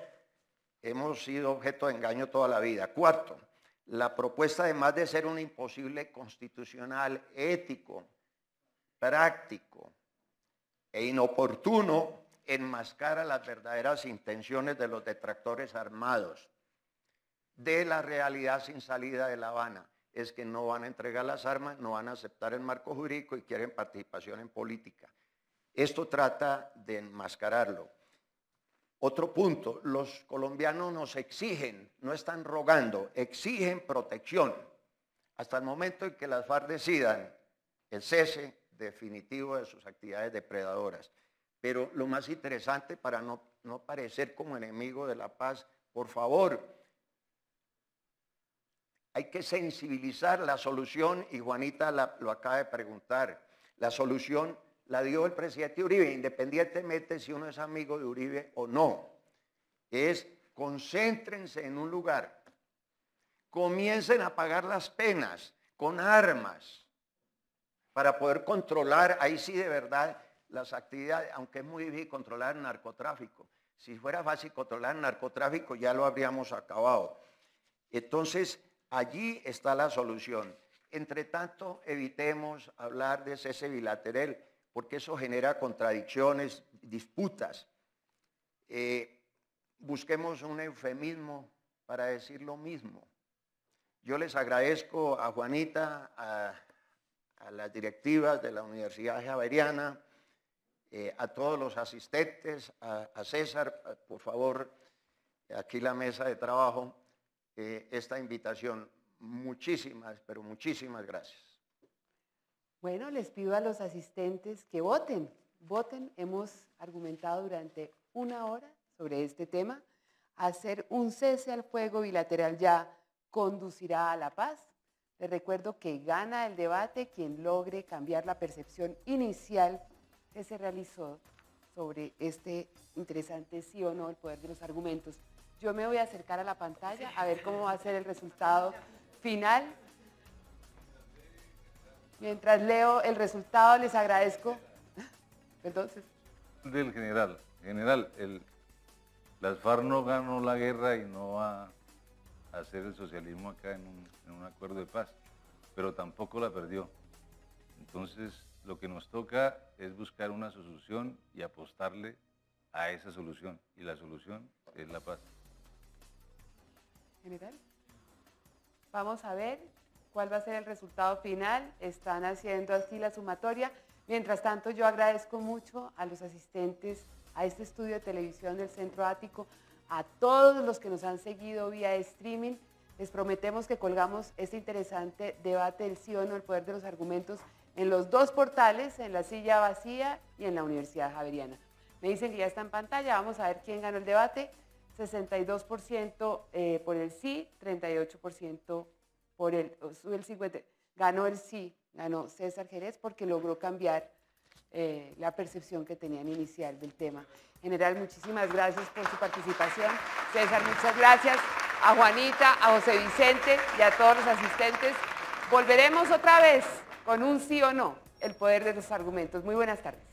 hemos sido objeto de engaño toda la vida. Cuarto, la propuesta, además de ser un imposible constitucional, ético, práctico e inoportuno, enmascara las verdaderas intenciones de los detractores armados de la realidad sin salida de La Habana. Es que no van a entregar las armas, no van a aceptar el marco jurídico y quieren participación en política. Esto trata de enmascararlo. Otro punto, los colombianos nos exigen, no están rogando, exigen protección hasta el momento en que las FARC decidan el cese definitivo de sus actividades depredadoras. Pero lo más interesante, para no parecer como enemigo de la paz, por favor, hay que sensibilizar la solución, y Juanita lo acaba de preguntar, la solución la dio el presidente Uribe, independientemente si uno es amigo de Uribe o no. Es concéntrense en un lugar, comiencen a pagar las penas con armas para poder controlar, ahí sí de verdad, las actividades, aunque es muy difícil controlar el narcotráfico. Si fuera fácil controlar el narcotráfico ya lo habríamos acabado. Entonces, allí está la solución. Entre tanto, evitemos hablar de cese bilateral, porque eso genera contradicciones, disputas. Busquemos un eufemismo para decir lo mismo. Yo les agradezco a Juanita, a las directivas de la Universidad Javeriana, a todos los asistentes, a César, por favor, aquí la mesa de trabajo, esta invitación. Muchísimas, pero muchísimas gracias. Bueno, les pido a los asistentes que voten. Voten. Hemos argumentado durante 1 hora sobre este tema. Hacer un cese al fuego bilateral ya conducirá a la paz. Les recuerdo que gana el debate quien logre cambiar la percepción inicial que se realizó sobre este interesante sí o no, el poder de los argumentos. Yo me voy a acercar a la pantalla a ver cómo va a ser el resultado final. Mientras leo el resultado, les agradezco. Entonces. Del general. General, las FARC no ganó la guerra y no va a hacer el socialismo acá en un acuerdo de paz, pero tampoco la perdió. Entonces, lo que nos toca es buscar una solución y apostarle a esa solución. Y la solución es la paz. General, vamos a ver cuál va a ser el resultado final. Están haciendo así la sumatoria. Mientras tanto, yo agradezco mucho a los asistentes a este estudio de televisión del Centro Ático, a todos los que nos han seguido vía streaming. Les prometemos que colgamos este interesante debate del sí o no, el poder de los argumentos, en los dos portales, en La Silla Vacía y en la Universidad Javeriana. Me dicen que ya está en pantalla, vamos a ver quién ganó el debate. 62% por el sí, 38% por el 50%. Ganó el sí, ganó César Jerez porque logró cambiar la percepción que tenían inicial del tema. General, muchísimas gracias por su participación. César, muchas gracias. A Juanita, a José Vicente y a todos los asistentes. Volveremos otra vez con un sí o no, el poder de los argumentos. Muy buenas tardes.